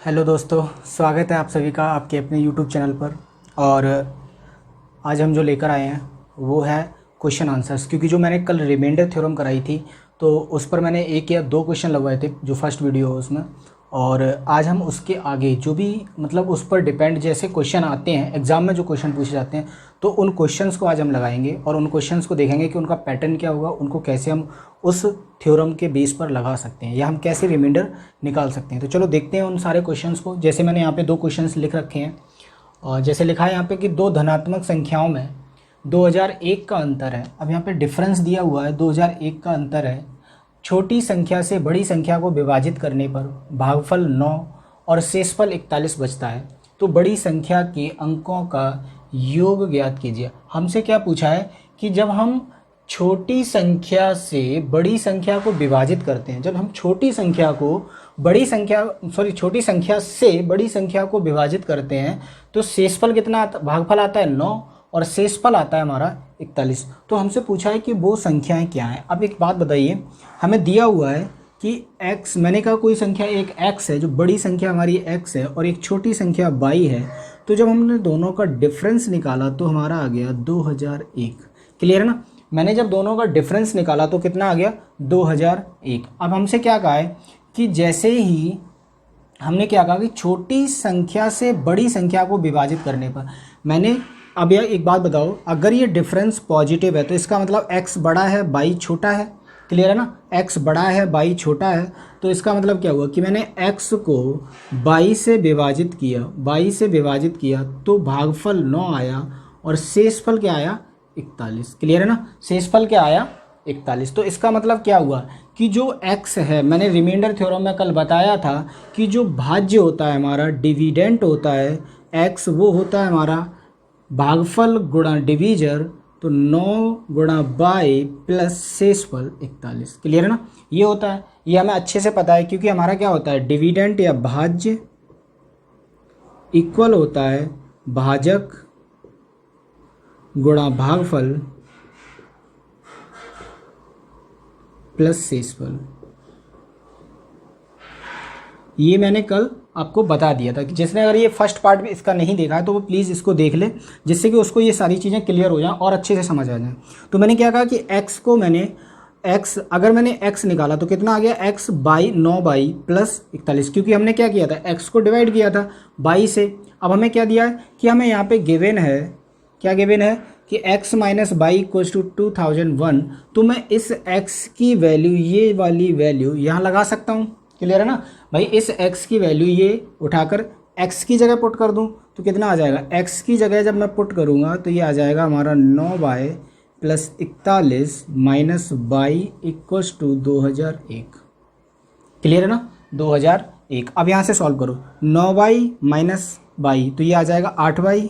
Hello दोस्तों, स्वागत है आप सभी का आपके अपने यूट्यूब चैनल पर। और आज हम जो लेकर आए हैं वो है क्वेश्चन आंसर्स, क्योंकि जो मैंने कल रिमाइंडर थ्योरम कराई थी तो उस पर मैंने एक या दो क्वेश्चन लगवाए थे जो फर्स्ट वीडियो है उसमें। और आज हम उसके आगे जो भी मतलब उस पर डिपेंड जैसे क्वेश्चन आते हैं एग्ज़ाम में, जो क्वेश्चन पूछे जाते हैं तो उन क्वेश्चंस को आज हम लगाएंगे और उन क्वेश्चंस को देखेंगे कि उनका पैटर्न क्या होगा, उनको कैसे हम उस थ्योरम के बेस पर लगा सकते हैं या हम कैसे रिमाइंडर निकाल सकते हैं। तो चलो देखते हैं उन सारे क्वेश्चंस को। जैसे मैंने यहाँ पे दो क्वेश्चंस लिख रखे हैं और जैसे लिखा है यहाँ पे कि दो धनात्मक संख्याओं में 2001 का अंतर है। अब यहाँ पे डिफरेंस दिया हुआ है, 2001 का अंतर है। छोटी संख्या से बड़ी संख्या को विभाजित करने पर भागफल 9 और शेषफल 41 बचता है, तो बड़ी संख्या के अंकों का योग ज्ञात कीजिए। हमसे क्या पूछा है कि जब हम छोटी संख्या से बड़ी संख्या को विभाजित करते हैं, जब हम छोटी संख्या से बड़ी संख्या को विभाजित करते हैं तो शेषफल कितना आता, भागफल आता है 9 और शेषफल आता है हमारा 41। तो हमसे पूछा है कि वो संख्याएं क्या हैं। अब एक बात बताइए, हमें दिया हुआ है कि x, मैंने कहा कोई संख्या एक x है, जो बड़ी संख्या हमारी x है और एक छोटी संख्या y है। तो जब हमने दोनों का डिफरेंस निकाला तो हमारा आ गया 2001। क्लियर है ना। मैंने जब दोनों का डिफरेंस निकाला तो कितना आ गया 2001। अब हमसे क्या कहा है कि जैसे ही हमने क्या कहा कि छोटी संख्या से बड़ी संख्या को विभाजित करने पर, मैंने अब यह एक बात बताओ, अगर ये डिफरेंस पॉजिटिव है तो इसका मतलब x बड़ा है y छोटा है। क्लियर है ना, x बड़ा है y छोटा है, तो इसका मतलब क्या हुआ कि मैंने x को y से विभाजित किया तो भागफल 9 आया और शेषफल क्या आया 41। क्लियर है ना, शेषफल क्या आया 41। तो इसका मतलब क्या हुआ कि जो x है, मैंने रिमाइंडर थ्योरम में कल बताया था कि जो भाज्य होता है हमारा, डिविडेंट होता है x, वो होता है हमारा भागफल गुणा डिवीजर, तो 9 गुणा बाई प्लस शेषफल 41। क्लियर है ना, ये होता है, ये हमें अच्छे से पता है क्योंकि हमारा क्या होता है, डिविडेंट या भाज्य इक्वल होता है भाजक गुणा भागफल प्लस शेषफल। ये मैंने कल आपको बता दिया था कि जिसने अगर ये फर्स्ट पार्ट में इसका नहीं देखा है तो वो प्लीज़ इसको देख ले, जिससे कि उसको ये सारी चीज़ें क्लियर हो जाएं और अच्छे से समझ आ जाएं। तो मैंने क्या कहा कि अगर मैंने x निकाला तो कितना आ गया, x बाई 9 बाई प्लस 41, क्योंकि हमने क्या किया था, x को डिवाइड किया था बाई से। अब हमें क्या दिया है कि हमें यहाँ पे गिवन है, क्या गिवन है कि x minus y equals to 2001। तो मैं इस x की वैल्यू, ये वाली वैल्यू यहाँ लगा सकता हूँ। क्लियर है ना भाई, इस x की वैल्यू ये उठाकर x की जगह पुट कर दूँ तो कितना आ जाएगा, x की जगह जब मैं पुट करूँगा तो ये आ जाएगा हमारा 9 y plus 41 minus y equals to 2001। Clear है ना, 2001। अब यहाँ से सॉल्व करो, 9 बाई माइनस बाई तो ये आ जाएगा 8 बाई,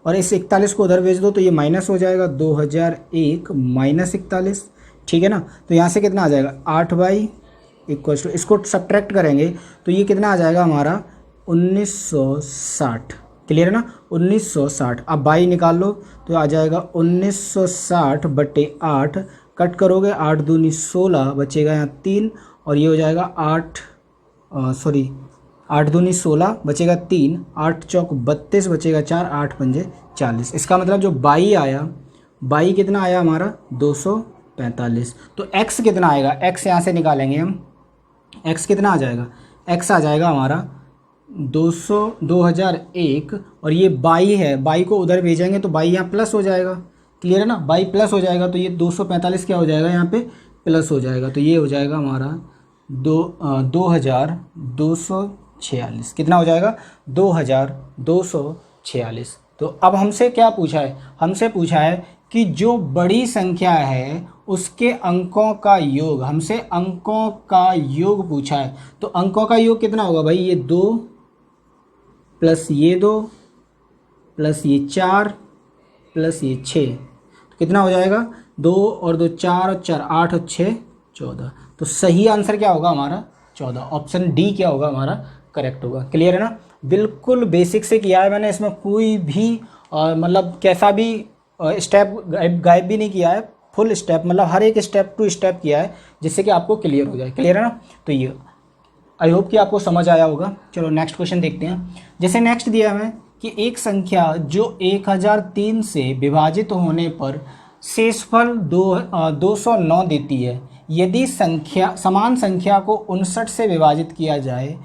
और इस 41 को उधर भेज दो तो ये माइनस हो जाएगा 2001 माइनस 41। ठीक है ना, तो यहाँ से कितना आ जाएगा 8 बाई इक्वल्स टू, इसको सब्ट्रैक्ट करेंगे तो ये कितना आ जाएगा हमारा 1960। क्लियर है ना, 1960। अब बाई निकाल लो तो आ जाएगा 1960 बटे 8, कट करोगे 8 दूनी 16, बचेगा यहाँ 3, और ये हो जाएगा 8 दूनी 16 बचेगा 3, 8 चौक 32 बचेगा 4, 8 पंजे 40। इसका मतलब जो बाई आया, बाई कितना आया हमारा 245। तो x कितना आएगा, x यहाँ से निकालेंगे हम, x कितना आ जाएगा, x आ जाएगा हमारा 2001, और ये बाई है, बाई को उधर भेजेंगे तो बाई यहाँ प्लस हो जाएगा। क्लियर है ना, बाई प्लस हो जाएगा तो ये 245 क्या हो जाएगा, यहाँ पे प्लस हो जाएगा, तो ये हो जाएगा हमारा 2246। कितना हो जाएगा 2246। तो अब हमसे क्या पूछा है, हमसे पूछा है कि जो बड़ी संख्या है उसके अंकों का योग, हमसे अंकों का योग पूछा है। तो अंकों का योग कितना होगा भाई, ये 2 प्लस ये 2 प्लस ये 4 प्लस ये 6, तो कितना हो जाएगा 2 और 2 4 और 4 8 और 6 14। तो सही आंसर क्या होगा हमारा 14, ऑप्शन डी क्या होगा हमारा करेक्ट होगा। क्लियर है ना, बिल्कुल बेसिक से किया है मैंने, इसमें कोई भी मतलब कैसा भी स्टेप गायब भी नहीं किया है, फुल स्टेप मतलब हर एक स्टेप टू स्टेप किया है जिससे कि आपको क्लियर हो जाए। क्लियर है ना, तो ये आई होप कि आपको समझ आया होगा। चलो नेक्स्ट क्वेश्चन देखते हैं। जैसे नेक्स्ट दिया है कि एक संख्या जो 1003 से विभाजित होने पर शेषफल 209 देती है, यदि संख्या समान संख्या को 59 से विभाजित किया जाए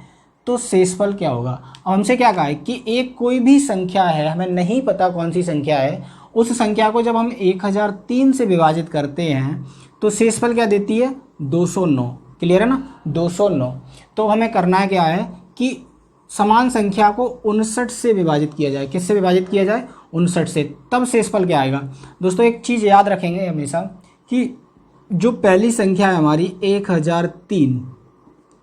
तो शेषफल क्या होगा। अब हमसे क्या कहा है कि एक कोई भी संख्या है, हमें नहीं पता कौन सी संख्या है, उस संख्या को जब हम 1003 से विभाजित करते हैं तो शेषफल क्या देती है, 209। क्लियर है ना, 209। तो हमें करना क्या है कि समान संख्या को 59 से विभाजित किया जाए। किससे विभाजित किया जाए, 59 से, तब शेषफल क्या आएगा। दोस्तों एक चीज़ याद रखेंगे हमेशा कि जो पहली संख्या है हमारी 1003,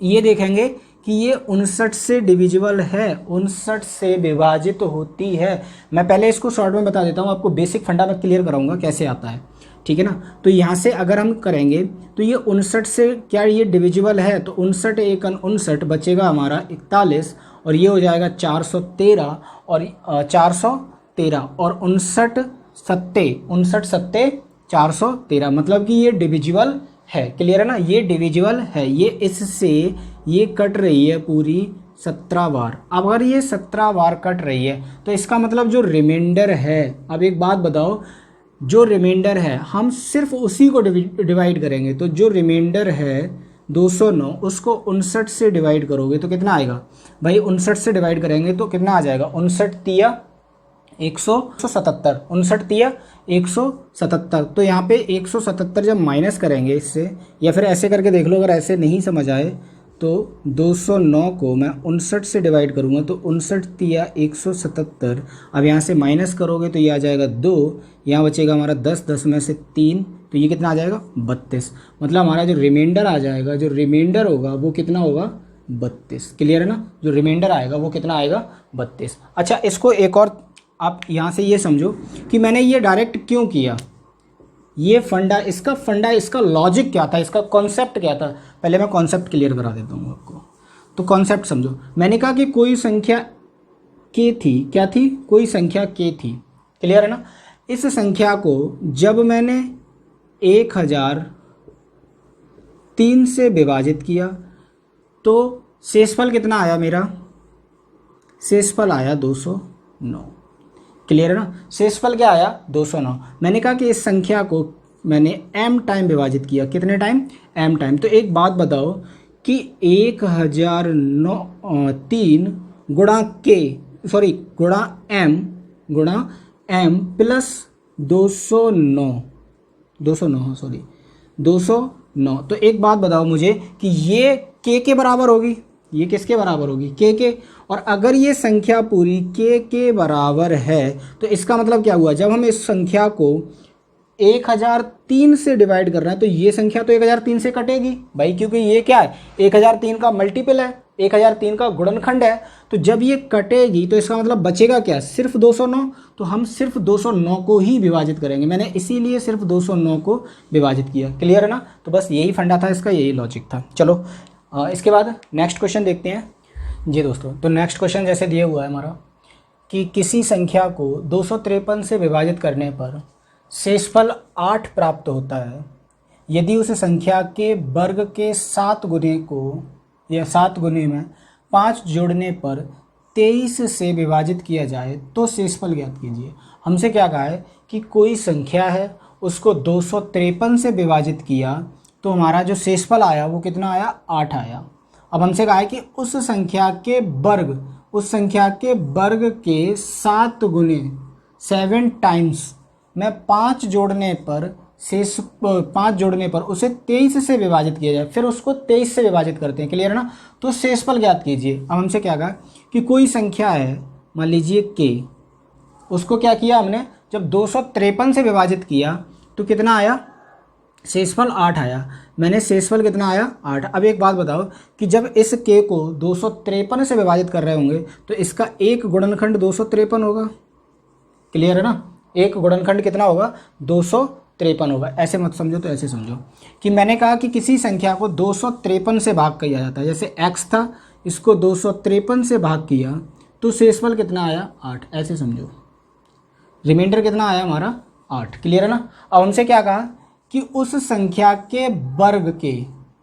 ये देखेंगे कि ये 59 से डिविजिबल है, 59 से विभाजित होती है। मैं पहले इसको शॉर्ट में बता देता हूँ, आपको बेसिक फंडा में क्लियर कराऊंगा कैसे आता है, ठीक है ना। तो यहाँ से अगर हम करेंगे तो ये 59 से क्या ये डिविजिबल है, तो 59 एकन 59 बचेगा हमारा 41 और ये हो जाएगा 413 और 413 और 59 सत्ते 413, मतलब कि ये डिविजिबल है। क्लियर है ना, ये डिविजिबल है। ये इससे ये कट रही है पूरी 17 बार। अब अगर ये 17 बार कट रही है तो इसका मतलब जो रिमाइंडर है, अब एक बात बताओ, जो रिमाइंडर है हम सिर्फ उसी को डिवाइड करेंगे। तो जो रिमाइंडर है 209 उसको 59 से डिवाइड करोगे तो कितना आएगा भाई, 59 से डिवाइड करेंगे तो कितना आ जाएगा, 59 तिया 177, 59 तिया 177। तो यहाँ पे 177 जब माइनस करेंगे इससे, या फिर ऐसे करके देख लो अगर ऐसे नहीं समझ आए तो 209 को मैं 59 से डिवाइड करूँगा तो 59 तिया 177। अब यहाँ से माइनस करोगे तो ये आ जाएगा 2, यहाँ बचेगा हमारा 10, 10 में से 3, तो ये कितना आ जाएगा 32। मतलब हमारा जो रिमाइंडर आ जाएगा, जो रिमाइंडर होगा वो कितना होगा, 32। क्लियर है ना, जो रिमाइंडर आएगा वो कितना आएगा, 32। अच्छा इसको एक और आप यहाँ से ये समझो कि मैंने ये डायरेक्ट क्यों किया, ये फंडा, इसका लॉजिक क्या था, इसका कॉन्सेप्ट क्या था। पहले मैं कॉन्सेप्ट क्लियर करा देता हूँ आपको। तो कॉन्सेप्ट समझो, मैंने कहा कि कोई संख्या के थी, क्या थी, कोई संख्या के थी। क्लियर है ना, इस संख्या को जब मैंने 1003 से विभाजित किया तो शेषफल कितना आया मेरा, शेषफल आया 209। क्लियर है ना, शेषफल क्या आया, 209। मैंने कहा कि इस संख्या को मैंने m टाइम विभाजित किया, कितने टाइम, m टाइम। तो एक बात बताओ कि 1003 गुणा के, सॉरी गुणा m प्लस 209। तो एक बात बताओ मुझे कि ये के बराबर होगी, ये किसके बराबर होगी, के। और अगर ये संख्या पूरी के बराबर है तो इसका मतलब क्या हुआ, जब हम इस संख्या को 1003 से डिवाइड कर रहे हैं तो ये संख्या तो 1003 से कटेगी भाई, क्योंकि ये क्या है, 1003 का मल्टीपल है, 1003 का गुणनखंड है। तो जब ये कटेगी तो इसका मतलब बचेगा क्या, सिर्फ 209। तो हम सिर्फ 209 को ही विभाजित करेंगे, मैंने इसीलिए सिर्फ 209 को विभाजित किया। क्लियर है ना, तो बस यही फंडा था इसका, यही लॉजिक था। चलो इसके बाद नेक्स्ट क्वेश्चन देखते हैं जी दोस्तों। तो नेक्स्ट क्वेश्चन जैसे दिया हुआ है हमारा कि किसी संख्या को 253 से विभाजित करने पर शेषफल 8 प्राप्त होता है, यदि उस संख्या के वर्ग के 7 गुने को, या 7 गुने में 5 जोड़ने पर 23 से विभाजित किया जाए तो शेषफल ज्ञात कीजिए। हमसे क्या कहा है कि कोई संख्या है, उसको 253 से विभाजित किया तो हमारा जो शेषफल आया वो कितना आया, 8 आया। अब हमसे कहा है कि उस संख्या के वर्ग के 7 गुने 7 टाइम्स में 5 जोड़ने पर उसे 23 से विभाजित किया जाए, फिर उसको 23 से विभाजित करते हैं। क्लियर है ना, तो शेषफल ज्ञात कीजिए। अब हमसे क्या कहा कि कोई संख्या है, मान लीजिए के, उसको क्या किया हमने, जब 253 से विभाजित किया तो कितना आया, शेषफल 8 आया। मैंने शेषफल कितना आया, 8। अब एक बात बताओ कि जब इस के को 253 से विभाजित कर रहे होंगे तो इसका एक गुणनखंड 253 होगा। क्लियर है ना, एक गुणनखंड कितना होगा, 253 होगा। ऐसे मत समझो, तो ऐसे समझो कि मैंने कहा कि किसी संख्या को 253 से भाग किया जाता है। जैसे x था, इसको 253 से भाग किया तो शेषफल कितना आया, 8। ऐसे समझो, रिमाइंडर कितना आया हमारा, 8। क्लियर है ना। अब हमसे क्या कहा कि उस संख्या के वर्ग के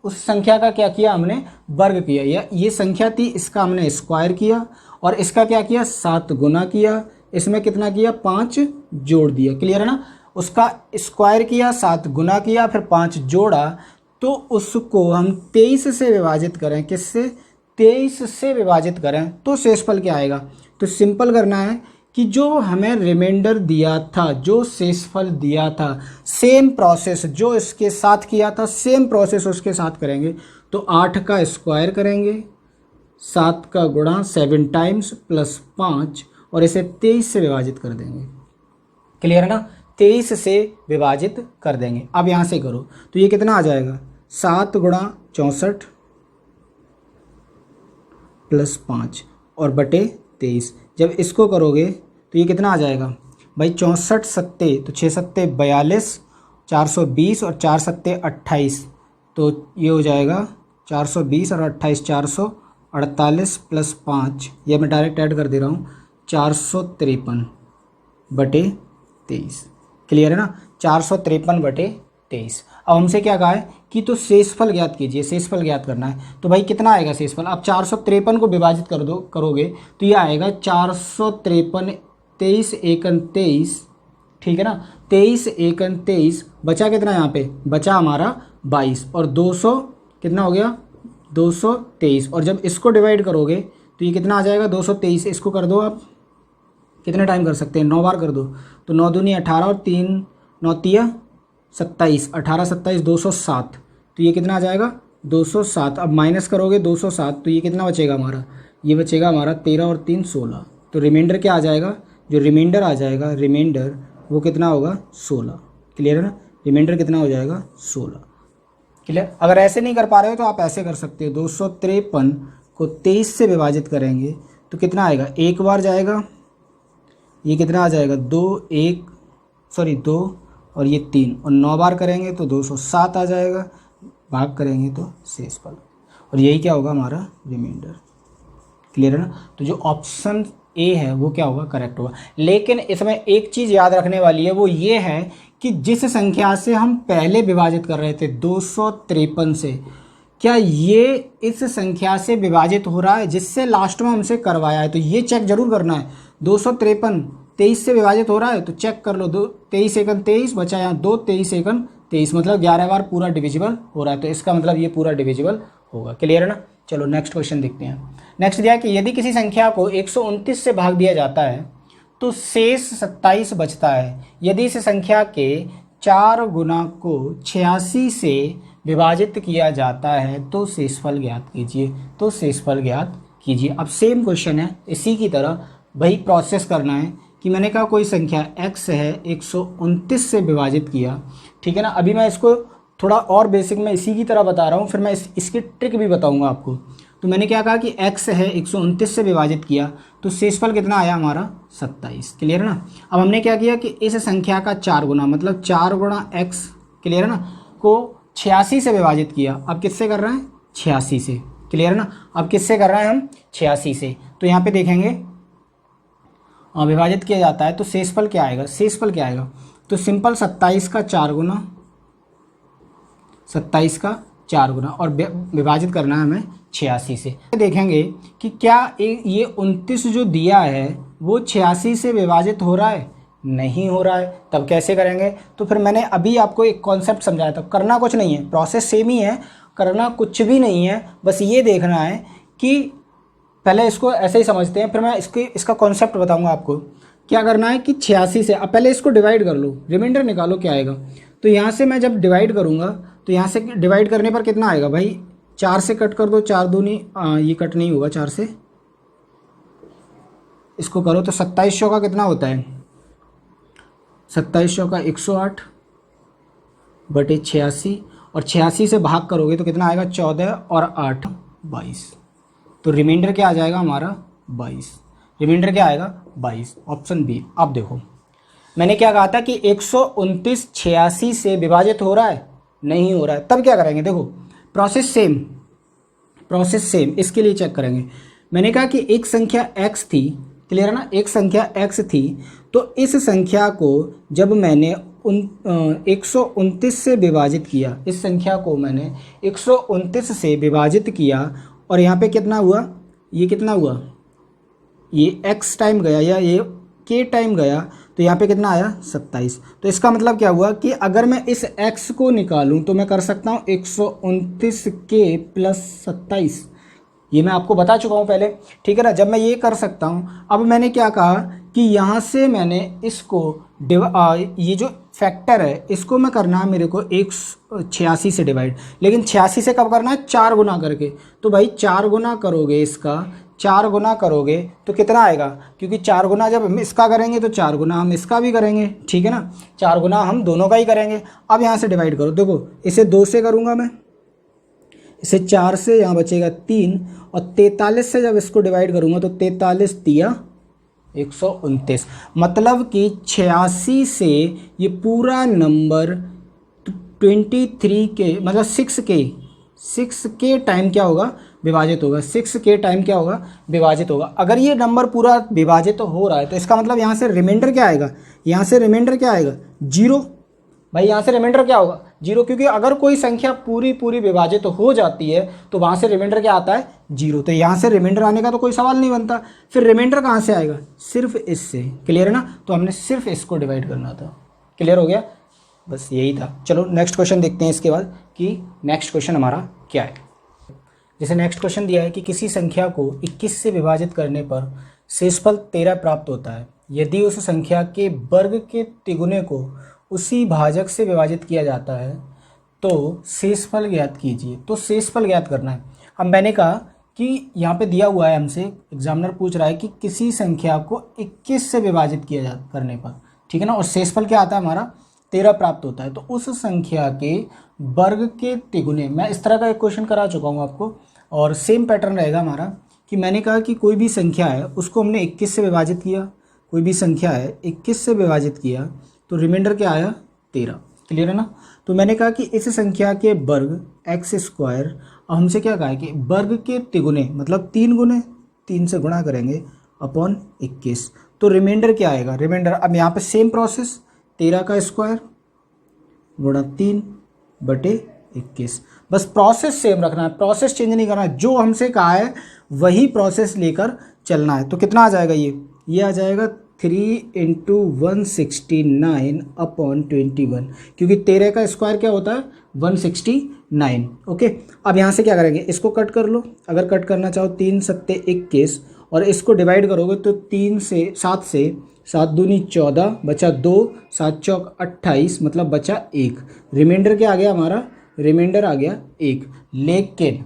उस संख्या का क्या किया हमने, वर्ग किया, या ये संख्या थी इसका हमने स्क्वायर किया और इसका क्या किया 7 गुना किया, इसमें कितना किया 5 जोड़ दिया। क्लियर है ना, उसका स्क्वायर किया 7 गुना किया फिर 5 जोड़ा, तो उसको हम 23 से विभाजित करें, किससे 23 से विभाजित करें तो शेषफल क्या आएगा। तो सिंपल करना है कि जो हमें रिमाइंडर दिया था, जो शेषफल दिया था, सेम प्रोसेस जो इसके साथ किया था सेम प्रोसेस उसके साथ करेंगे। तो 8 का स्क्वायर करेंगे, 7 का गुणा 7 टाइम्स प्लस 5 और इसे 23 से विभाजित कर देंगे। क्लियर है ना, 23 से विभाजित कर देंगे। अब यहाँ से करो तो ये कितना आ जाएगा 7 गुणा 64 प्लस 5 और बटे 23। जब इसको करोगे तो ये कितना आ जाएगा भाई 64 सत्ते तो 6 सत्ते 42, 420 और 4 सत्ते 28, तो ये हो जाएगा 420 और 28 448 प्लस 5, ये मैं डायरेक्ट ऐड कर दे रहा हूँ 453 बटे 23। क्लियर है ना, 453 बटे 23। अब हमसे क्या कहा है कि तो शेषफल ज्ञात कीजिए, शेषफल ज्ञात करना है। तो भाई कितना आएगा शेषफल, अब 453 को विभाजित कर दो करोगे तो ये आएगा 453, 23 एकन 23, ठीक है ना, 23 एकन 23, बचा कितना यहाँ पे, बचा हमारा 22 और 200 कितना हो गया 223, और जब इसको डिवाइड करोगे तो ये कितना आ जाएगा 223। इसको कर दो आप, कितने टाइम कर सकते हैं 9 बार कर दो, तो 9 दूनी 18 और 3 9 तिया 27, 18 27 207, तो ये कितना आ जाएगा 207। अब माइनस करोगे 207 तो ये कितना बचेगा हमारा, ये बचेगा हमारा 13 और 3 16, तो रिमाइंडर क्या आ जाएगा, जो रिमाइंडर आ जाएगा रिमाइंडर वो कितना होगा 16। क्लियर है ना, रिमाइंडर कितना हो जाएगा 16। क्लियर, अगर ऐसे नहीं कर पा रहे हो तो आप ऐसे कर सकते हो, 253 को 23 से विभाजित करेंगे तो कितना आएगा, एक बार जाएगा, ये कितना आ जाएगा 2 और ये 3 और 9 बार करेंगे तो 207 आ जाएगा, भाग करेंगे तो शेषफल, और यही क्या होगा हमारा रिमाइंडर। क्लियर है ना, तो जो ऑप्शन ए है वो क्या होगा, करेक्ट होगा। लेकिन इसमें एक चीज़ याद रखने वाली है, वो ये है कि जिस संख्या से हम पहले विभाजित कर रहे थे 253 से, क्या ये इस संख्या से विभाजित हो रहा है जिससे लास्ट में हमसे करवाया है, तो ये चेक जरूर करना है। 253 23 से विभाजित हो रहा है तो चेक कर लो, 23 एकन 23 बचा यहाँ 2, 23 एकन 23 मतलब 11 बार पूरा डिविजिबल हो रहा है, तो इसका मतलब ये पूरा डिविजिबल होगा। क्लियर है ना, चलो नेक्स्ट क्वेश्चन देखते हैं। नेक्स्ट दिया कि यदि किसी संख्या को 129 से भाग दिया जाता है तो शेष 27 बचता है, यदि इस संख्या के 4 गुना को 86 से विभाजित किया जाता है तो शेषफल ज्ञात कीजिए, तो शेषफल ज्ञात कीजिए। अब सेम क्वेश्चन है, इसी की तरह वही प्रोसेस करना है कि मैंने कहा कोई संख्या x है 129 से विभाजित किया, ठीक है ना। अभी मैं इसको थोड़ा और बेसिक में इसी की तरह बता रहा हूँ, फिर मैं इसकी ट्रिक भी बताऊँगा आपको। तो मैंने क्या कहा कि x है 129 से विभाजित किया तो शेषफल कितना आया हमारा 27। क्लियर है ना, अब हमने क्या किया कि इस संख्या का 4 गुना मतलब 4 गुणा x, क्लियर है ना, को 86 से विभाजित किया। अब किससे कर रहे हैं 86 से। क्लियर है ना, अब किससे कर रहे हैं हम 86 से, तो यहाँ पे देखेंगे विभाजित किया जाता है तो शेषफल क्या आएगा, शेषफल क्या आएगा, तो सिंपल 27 का 4 गुना, 27 का 4 गुना और विभाजित करना है हमें 86 से। देखेंगे कि क्या ये 29 जो दिया है वो 86 से विभाजित हो रहा है, नहीं हो रहा है, तब कैसे करेंगे। तो फिर मैंने अभी आपको एक कॉन्सेप्ट समझाया था, करना कुछ नहीं है, प्रोसेस सेम ही है, करना कुछ भी नहीं है, बस ये देखना है कि पहले इसको ऐसे ही समझते हैं, फिर मैं इसका कॉन्सेप्ट बताऊंगा आपको। क्या करना है कि 86 से, अब पहले इसको डिवाइड कर लो, रिमाइंडर निकालो क्या आएगा। तो यहाँ से मैं जब डिवाइड करूँगा तो यहाँ से डिवाइड करने पर कितना आएगा भाई, 4 से कट कर दो, 4 दूनी ये कट नहीं होगा 4 से, इसको करो तो 2700 का कितना होता है, 2700 का 108 बटे 86 और 86 से भाग करोगे तो कितना आएगा 14 और 8 22, तो रिमाइंडर क्या आ जाएगा हमारा 22। रिमाइंडर क्या आएगा 22, ऑप्शन बी। अब देखो मैंने क्या कहा था कि 129 86 से विभाजित हो रहा है, नहीं हो रहा है, तब क्या करेंगे, देखो प्रोसेस सेम, इसके लिए चेक करेंगे। मैंने कहा कि एक संख्या x थी, क्लियर है ना, एक संख्या x थी, तो इस संख्या को जब मैंने 129 से विभाजित किया, इस संख्या को मैंने 129 से विभाजित किया और यहाँ पे कितना हुआ, ये कितना हुआ, ये x टाइम गया या ये k टाइम गया, तो यहाँ पे कितना आया 27। तो इसका मतलब क्या हुआ कि अगर मैं इस x को निकालूं तो मैं कर सकता हूँ 129k प्लस 27। ये मैं आपको बता चुका हूँ पहले, ठीक है ना। जब मैं ये कर सकता हूँ, अब मैंने क्या कहा कि यहाँ से मैंने इसको ये जो फैक्टर है इसको मैं करना है मेरे को 186 से डिवाइड, लेकिन 86 से कब करना है, 4 गुना करके। तो भाई 4 गुना करोगे, इसका 4 गुना करोगे तो कितना आएगा, क्योंकि 4 गुना जब हम इसका करेंगे तो 4 गुना हम इसका भी करेंगे, ठीक है ना, 4 गुना हम दोनों का ही करेंगे। अब यहाँ से डिवाइड करो, देखो इसे 2 से करूँगा मैं, इसे 4 से, यहाँ बचेगा 3, और 43 से जब इसको डिवाइड करूँगा तो 43 तिया 129, मतलब कि 86 से ये पूरा नंबर 23 के मतलब 6 के टाइम क्या होगा, विभाजित होगा। 6 के टाइम क्या होगा, विभाजित होगा। अगर ये नंबर पूरा विभाजित हो रहा है तो इसका मतलब यहाँ से रिमाइंडर क्या आएगा, यहाँ से रिमाइंडर क्या आएगा, 0। भाई यहाँ से रिमाइंडर क्या होगा, 0, क्योंकि अगर कोई संख्या पूरी विभाजित हो जाती है तो वहाँ से रिमाइंडर क्या आता है, 0। तो यहाँ से रिमाइंडर आने का तो कोई सवाल नहीं बनता। फिर रिमाइंडर कहाँ से आएगा, सिर्फ इससे, क्लियर है ना। तो हमने सिर्फ इसको डिवाइड करना था, क्लियर हो गया, बस यही था। चलो नेक्स्ट क्वेश्चन देखते हैं इसके बाद कि नेक्स्ट क्वेश्चन हमारा क्या है। जैसे नेक्स्ट क्वेश्चन दिया है कि किसी संख्या को 21 से विभाजित करने पर शेषफल 13 प्राप्त होता है। यदि उस संख्या के वर्ग के तिगुने को उसी भाजक से विभाजित किया जाता है तो शेषफल ज्ञात कीजिए। तो शेषफल ज्ञात करना है। अब मैंने कहा कि यहाँ पे दिया हुआ है, हमसे एग्जामिनर पूछ रहा है कि किसी संख्या को 21 से विभाजित किया करने पर, ठीक है ना, और शेषफल क्या आता है हमारा, 13 प्राप्त होता है। तो उस संख्या के वर्ग के तिगुने, मैं इस तरह का एक क्वेश्चन करा चुका हूँ आपको, और सेम पैटर्न रहेगा हमारा कि मैंने कहा कि कोई भी संख्या है उसको हमने 21 से विभाजित किया, कोई भी संख्या है 21 से विभाजित किया तो रिमाइंडर क्या आया, 13, क्लियर है ना। तो मैंने कहा कि इस संख्या के वर्ग x², अब हमसे क्या कहा है कि वर्ग के तिगुने मतलब 3 गुने, 3 से गुणा करेंगे अपॉन 21, तो रिमाइंडर क्या आएगा, रिमाइंडर, अब यहाँ पे सेम प्रोसेस, 13 का स्क्वायर गुणा 3 बटे 21, बस प्रोसेस सेम रखना है, प्रोसेस चेंज नहीं करना है, जो हमसे कहा है वही प्रोसेस लेकर चलना है। तो कितना आ जाएगा, ये आ जाएगा 3 × 169 अपॉन 21, क्योंकि 13 का स्क्वायर क्या होता है, 169। ओके, अब यहाँ से क्या करेंगे, इसको कट कर लो, अगर कट करना चाहो 3 सत्ते 21, और इसको डिवाइड करोगे तो 3 से 7 दूनी 14, बचा 2, 7 चौक 28, मतलब बचा 1, रिमाइंडर क्या आ गया हमारा, रिमाइंडर आ गया 1। लेकिन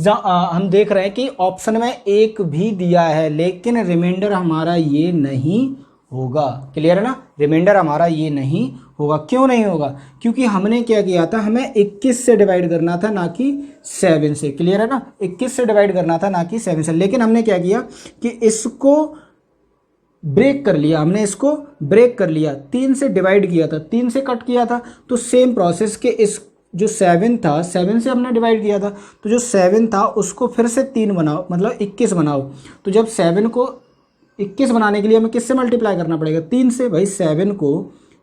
हम देख रहे हैं कि ऑप्शन में 1 भी दिया है, लेकिन रिमाइंडर हमारा ये नहीं होगा, क्लियर है ना, रिमाइंडर हमारा ये नहीं होगा। क्यों नहीं होगा, क्योंकि हमने क्या किया था, हमें 21 से डिवाइड करना था ना कि 7 से, क्लियर है ना, 21 से डिवाइड करना था ना कि 7 से। लेकिन हमने क्या किया कि इसको ब्रेक कर लिया, हमने इसको ब्रेक कर लिया, 3 से डिवाइड किया था, 3 से कट किया था, तो सेम प्रोसेस के इस जो 7 था, 7 से हमने डिवाइड किया था, तो जो 7 था उसको फिर से 3 बनाओ, मतलब 21 बनाओ। तो जब 7 को 21 बनाने के लिए हमें किससे मल्टीप्लाई करना पड़ेगा, 3 से। भाई 7 को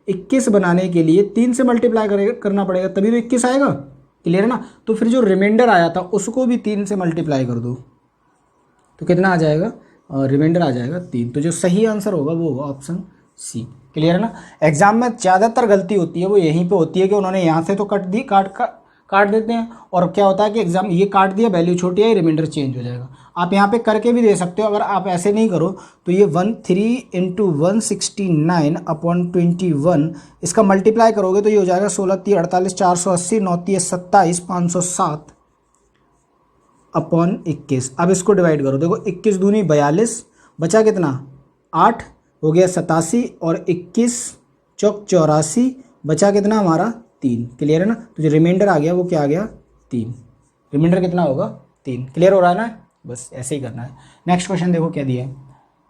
21 बनाने के लिए 3 से मल्टीप्लाई करना पड़ेगा, तभी तो 21 आएगा, क्लियर है ना। तो फिर जो रिमाइंडर आया था उसको भी 3 से मल्टीप्लाई कर दो, तो कितना आ जाएगा, रिमाइंडर आ जाएगा 3। तो जो सही आंसर होगा वो होगा ऑप्शन सी, क्लियर है ना। एग्जाम में ज़्यादातर गलती होती है वो यहीं पे होती है कि उन्होंने यहाँ से तो काट देते हैं, और क्या होता है कि एग्जाम ये काट दिया, वैल्यू छोटी आई, रिमाइंडर चेंज हो जाएगा। आप यहाँ पे करके भी दे सकते हो, अगर आप ऐसे नहीं करो तो ये 3 × 169 अपॉन 21, इसका मल्टीप्लाई करोगे तो ये हो जाएगा 16 × 48, 480, 9 × 27, 507 अपॉन 21। अब इसको डिवाइड करो, देखो 21 दूनी 42, बचा कितना 8, हो गया 87, और 21 चौक 84, बचा कितना हमारा 3, क्लियर है ना। तो जो रिमाइंडर आ गया वो क्या आ गया 3, रिमाइंडर कितना होगा 3, क्लियर हो रहा है ना, बस ऐसे ही करना है। नेक्स्ट क्वेश्चन देखो क्या दिया है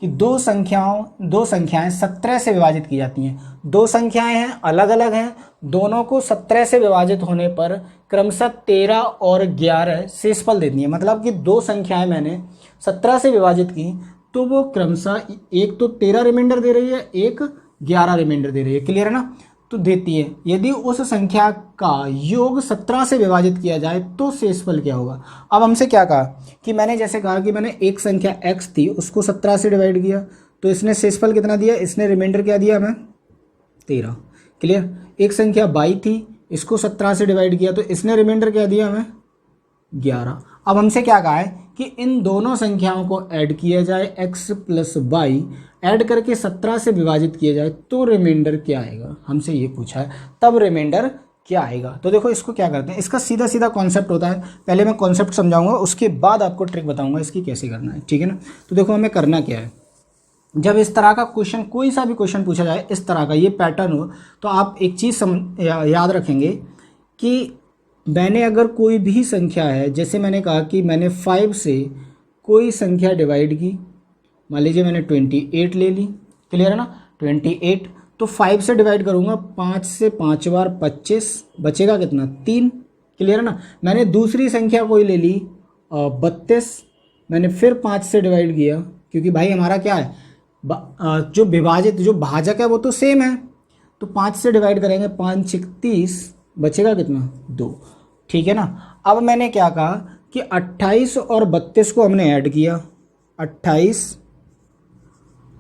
कि दो संख्याएं 17 से विभाजित की जाती हैं। दो संख्याएं हैं, अलग अलग हैं, दोनों को 17 से विभाजित होने पर क्रमशः 13 और 11 शेषफल देती है। मतलब कि दो संख्याएं मैंने 17 से विभाजित की तो वो क्रमशः एक तो 13 रिमाइंडर दे रही है, एक 11 रिमाइंडर दे रही है, क्लियर है ना। तो देती है यदि उस संख्या का योग 17 से विभाजित किया जाए तो शेषफल क्या होगा। अब हमसे क्या कहा कि मैंने जैसे कहा कि मैंने एक संख्या x थी उसको 17 से डिवाइड किया तो इसने शेषफल कितना दिया, इसने रिमाइंडर क्या दिया हमें 13, क्लियर। एक संख्या y थी इसको 17 से डिवाइड किया तो इसने रिमाइंडर क्या दिया हमें 11। अब हमसे क्या कहा है कि इन दोनों संख्याओं को ऐड किया जाए x प्लस वाई, ऐड करके 17 से विभाजित किया जाए तो रिमाइंडर क्या आएगा, हमसे ये पूछा है। तब रिमाइंडर क्या आएगा। तो देखो इसको क्या करते हैं, इसका सीधा सीधा कॉन्सेप्ट होता है। पहले मैं कॉन्सेप्ट समझाऊंगा उसके बाद आपको ट्रिक बताऊंगा इसकी कैसे करना है, ठीक है ना। तो देखो हमें करना क्या है, जब इस तरह का क्वेश्चन, कोई सा भी क्वेश्चन पूछा जाए इस तरह का, ये पैटर्न हो, तो आप एक चीज़ याद रखेंगे कि मैंने अगर कोई भी संख्या है, जैसे मैंने कहा कि मैंने 5 से कोई संख्या डिवाइड की, मान लीजिए मैंने 28 ले ली, क्लियर है ना 28, तो 5 से डिवाइड करूँगा, 5 से 5 बार 25, बचेगा कितना 3, क्लियर है ना। मैंने दूसरी संख्या कोई ले ली 32, मैंने फिर 5 से डिवाइड किया, क्योंकि भाई हमारा क्या है जो विभाजित जो भाजक है वो तो सेम है, तो 5 से डिवाइड करेंगे 5 6 30, बचेगा कितना 2, ठीक है ना। अब मैंने क्या कहा कि 28 और 32 को हमने ऐड किया, 28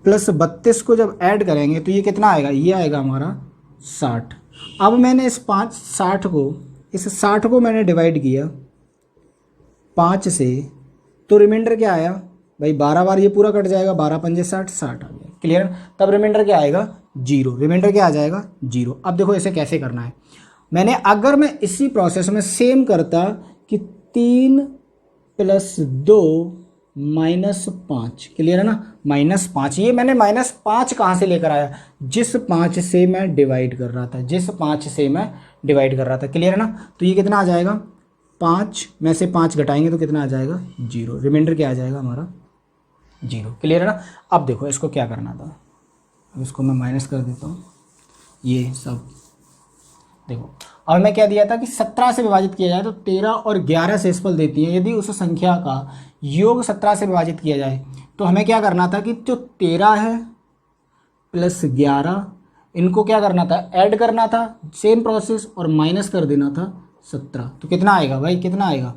प्लस 32 को जब ऐड करेंगे तो ये कितना आएगा, ये आएगा हमारा 60। अब मैंने इस 60 को मैंने डिवाइड किया 5 से, तो रिमाइंडर क्या आया भाई 12 बार ये पूरा कट जाएगा, 12 पंजे 60, 60 आ गया, क्लियर। तब रिमाइंडर क्या आएगा 0, रिमाइंडर क्या आ जाएगा 0। अब देखो इसे कैसे करना है, मैंने अगर मैं इसी प्रोसेस में सेम करता कि 3 प्लस 2 माइनस 5, क्लियर है ना, -5, ये मैंने -5 कहाँ से लेकर आया, जिस 5 से मैं डिवाइड कर रहा था, जिस 5 से मैं डिवाइड कर रहा था, क्लियर है ना। तो ये कितना आ जाएगा 5 में से 5 घटाएंगे तो कितना आ जाएगा 0, रिमाइंडर क्या आ जाएगा हमारा 0, क्लियर है ना। अब देखो इसको क्या करना था, अब इसको मैं माइनस कर देता हूँ, ये सब देखो। अब मैं क्या दिया था कि 17 से विभाजित किया जाए तो 13 और 11 शेषफल देती है। यदि उस संख्या का योग 17 से विभाजित किया जाए तो हमें क्या करना था कि जो 13 है प्लस 11 इनको क्या करना था, ऐड करना था, सेम प्रोसेस, और माइनस कर देना था 17। तो कितना आएगा भाई, कितना आएगा,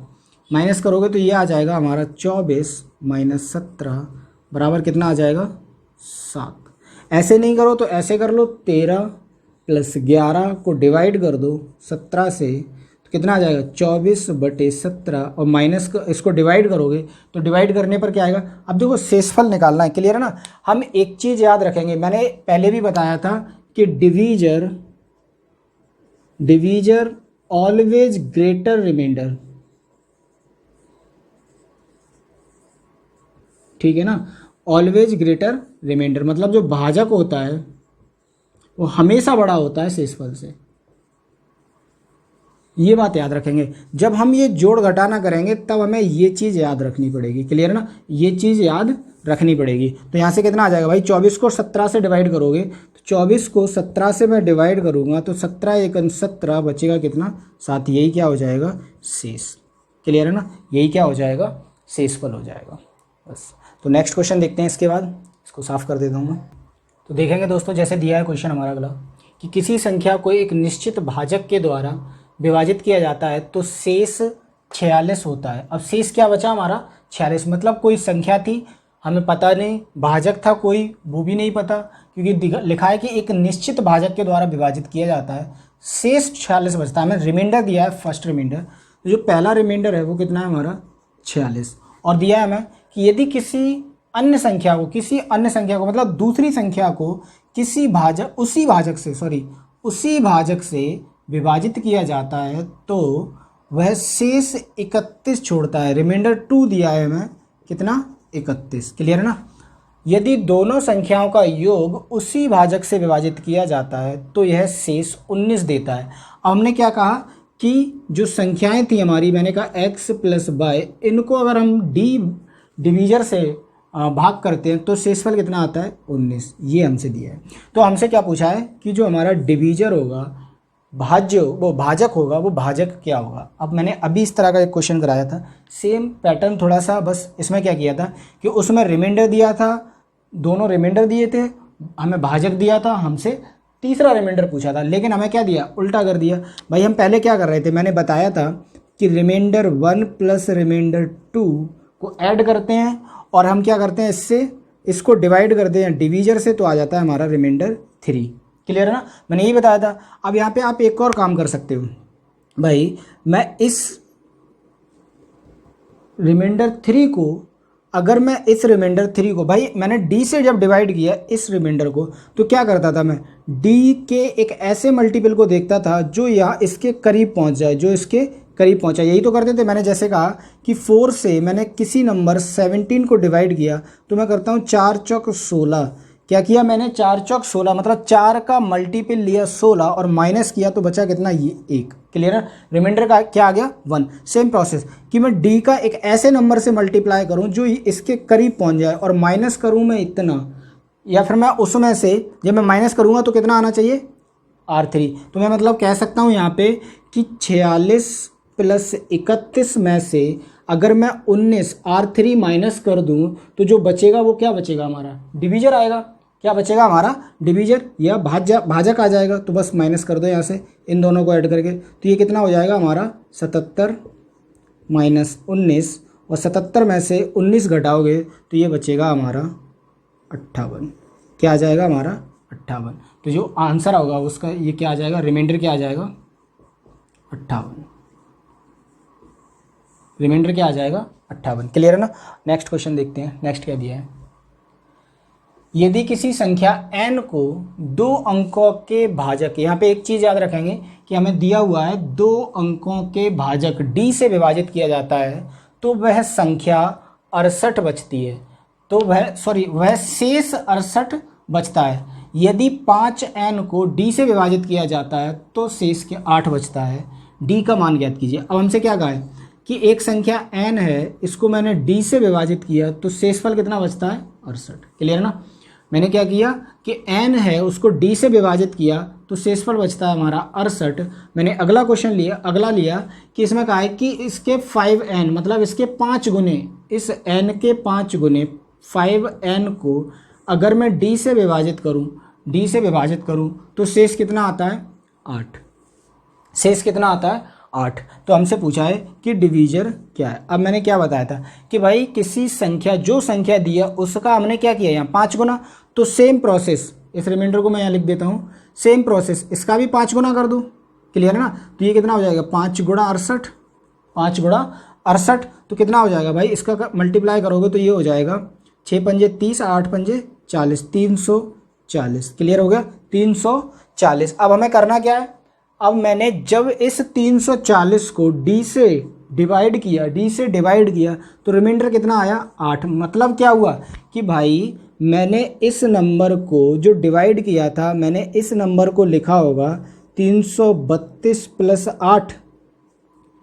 माइनस करोगे तो ये आ जाएगा हमारा 24 माइनस 17 बराबर कितना आ जाएगा 7। ऐसे नहीं करो तो ऐसे कर लो, 13 प्लस 11 को डिवाइड कर दो 17 से तो कितना आ जाएगा 24/17, और माइनस इसको डिवाइड करोगे तो डिवाइड करने पर क्या आएगा। अब देखो शेषफल निकालना है, क्लियर है ना। हम एक चीज़ याद रखेंगे, मैंने पहले भी बताया था कि डिवीजर ऑलवेज ग्रेटर रिमाइंडर, ठीक है ना, ऑलवेज ग्रेटर रिमाइंडर, मतलब जो भाजक होता है वो हमेशा बड़ा होता है शेषफल से। ये बात याद रखेंगे, जब हम ये जोड़ घटाना करेंगे तब हमें ये चीज़ याद रखनी पड़ेगी, क्लियर है ना, ये चीज़ याद रखनी पड़ेगी। तो यहाँ से कितना आ जाएगा भाई, 24 को 17 से डिवाइड करोगे तो 24 को 17 से मैं डिवाइड करूँगा तो 17 एक 17 बचेगा कितना 7, यही क्या हो जाएगा शेष, क्लियर है ना, यही क्या हो जाएगा शेषफल हो जाएगा बस। तो नेक्स्ट क्वेश्चन देखते हैं, इसके बाद इसको साफ कर देता हूँ मैं। तो देखेंगे दोस्तों, जैसे दिया है क्वेश्चन हमारा अगला कि किसी संख्या को एक निश्चित भाजक के द्वारा विभाजित किया जाता है तो शेष 46 होता है। अब शेष क्या बचा हमारा 46, मतलब कोई संख्या थी हमें पता नहीं, भाजक था कोई वो भी नहीं पता, क्योंकि लिखा है कि एक निश्चित भाजक के द्वारा विभाजित किया जाता है, शेष 46 बचता है। हमें रिमाइंडर दिया है फर्स्ट रिमाइंडर, तो जो पहला रिमाइंडर है वो कितना है हमारा 46, और दिया है हमें कि यदि किसी अन्य संख्या को मतलब दूसरी संख्या को उसी भाजक से विभाजित किया जाता है तो वह शेष 31 छोड़ता है। रिमाइंडर 2 दिया है हमें कितना 31, क्लियर है ना। यदि दोनों संख्याओं का योग उसी भाजक से विभाजित किया जाता है तो यह शेष 19 देता है। अब हमने क्या कहा कि जो संख्याएं थी हमारी, मैंने कहा x प्लस वाई, इनको अगर हम डिवीजर से भाग करते हैं तो शेषफल कितना आता है 19, ये हमसे दिया है। तो हमसे क्या पूछा है कि जो हमारा डिवीजर होगा, भाजक होगा, वो भाजक क्या होगा। अब मैंने अभी इस तरह का एक क्वेश्चन कराया था, सेम पैटर्न थोड़ा सा, बस इसमें क्या किया था कि उसमें रिमाइंडर दिया था, दोनों रिमाइंडर दिए थे हमें भाजक दिया था, हमसे तीसरा रिमाइंडर पूछा था, लेकिन हमें क्या दिया, उल्टा कर दिया। भाई हम पहले क्या कर रहे थे, मैंने बताया था कि रिमाइंडर 1 प्लस रिमाइंडर 2 को ऐड करते हैं और हम क्या करते हैं, इससे इसको डिवाइड करते हैं डिवीजर से, तो आ जाता है हमारा रिमाइंडर 3। क्लियर है ना, मैंने यही बताया था। अब यहाँ पे आप एक और काम कर सकते हो, भाई मैं इस रिमाइंडर 3 को, अगर मैं इस रिमाइंडर 3 को, भाई मैंने डी से जब डिवाइड किया इस रिमाइंडर को, तो क्या करता था मैं, डी के एक ऐसे मल्टीपल को देखता था जो यहाँ इसके करीब पहुँच जाए, जो इसके करीब पहुँचा। यही तो करते थे। मैंने जैसे कहा कि 4 से मैंने किसी नंबर 17 को डिवाइड किया, तो मैं करता हूँ 4 चौक 16। क्या किया मैंने, 4 चौक 16, मतलब 4 का मल्टीपल लिया 16 और माइनस किया तो बचा कितना, ये 1। क्लियर है, रिमाइंडर का क्या आ गया, 1। सेम प्रोसेस कि मैं डी का एक ऐसे नंबर से मल्टीप्लाई करूं जो इसके करीब पहुंच जाए और माइनस करूं मैं इतना, या फिर मैं उसमें से जब मैं माइनस करूंगा तो कितना आना चाहिए, R3। तो मैं मतलब कह सकता हूं यहाँ पे कि 46 प्लस 31 में से अगर मैं 19 R3 माइनस कर दूं तो जो बचेगा वो क्या बचेगा, हमारा डिवीजर आएगा। क्या बचेगा, हमारा डिवीजर या भाजक आ जाएगा। तो बस माइनस कर दो यहाँ से इन दोनों को ऐड करके, तो ये कितना हो जाएगा हमारा 77 माइनस 19, और 77 में से 19 घटाओगे तो ये बचेगा हमारा 58। क्या आ जाएगा हमारा 58। तो जो आंसर होगा उसका ये क्या आ जाएगा, रिमाइंडर क्या आ जाएगा 58। रिमाइंडर क्या आ जाएगा 58। क्लियर है ना। नेक्स्ट क्वेश्चन देखते हैं, नेक्स्ट क्या दिया है। यदि किसी संख्या n को 2 अंकों के भाजक, यहाँ पे एक चीज़ याद रखेंगे कि हमें दिया हुआ है 2 अंकों के भाजक d से विभाजित किया जाता है तो वह संख्या 68 बचती है, तो वह शेष 68 बचता है। यदि 5n को d से विभाजित किया जाता है तो शेष के 8 बचता है। d का मान ज्ञात कीजिए। अब हमसे क्या कहा है कि एक संख्या n है, इसको मैंने d से विभाजित किया तो शेषफल कितना बचता है, 68। क्लियर ना। मैंने क्या किया कि n है उसको d से विभाजित किया तो शेषफल बचता है हमारा 68। मैंने अगला क्वेश्चन लिया, अगला लिया कि इसमें कहा है कि इसके 5n मतलब इसके 5 गुने, इस n के 5 गुने 5n को अगर मैं d से विभाजित करूं तो शेष कितना आता है, 8। शेष कितना आता है, 8। तो हमसे पूछा है कि डिवीजर क्या है। अब मैंने क्या बताया था कि भाई किसी संख्या, जो संख्या दी है उसका हमने क्या किया यहाँ 5 गुना, तो सेम प्रोसेस, इस रिमाइंडर को मैं यहाँ लिख देता हूँ, सेम प्रोसेस इसका भी 5 गुना कर दूँ। क्लियर है ना। तो ये कितना हो जाएगा, 5 गुणा 68, 5 गुणा 68 तो कितना हो जाएगा भाई, इसका मल्टीप्लाई करोगे तो ये हो जाएगा 6 पंजे 30, 8 पंजे 40, 340। क्लियर हो गया, 340। अब हमें करना क्या है, अब मैंने जब इस 340 को d से डिवाइड किया तो रिमाइंडर कितना आया, 8। मतलब क्या हुआ कि भाई मैंने इस नंबर को जो डिवाइड किया था, मैंने इस नंबर को लिखा होगा 332 प्लस 8।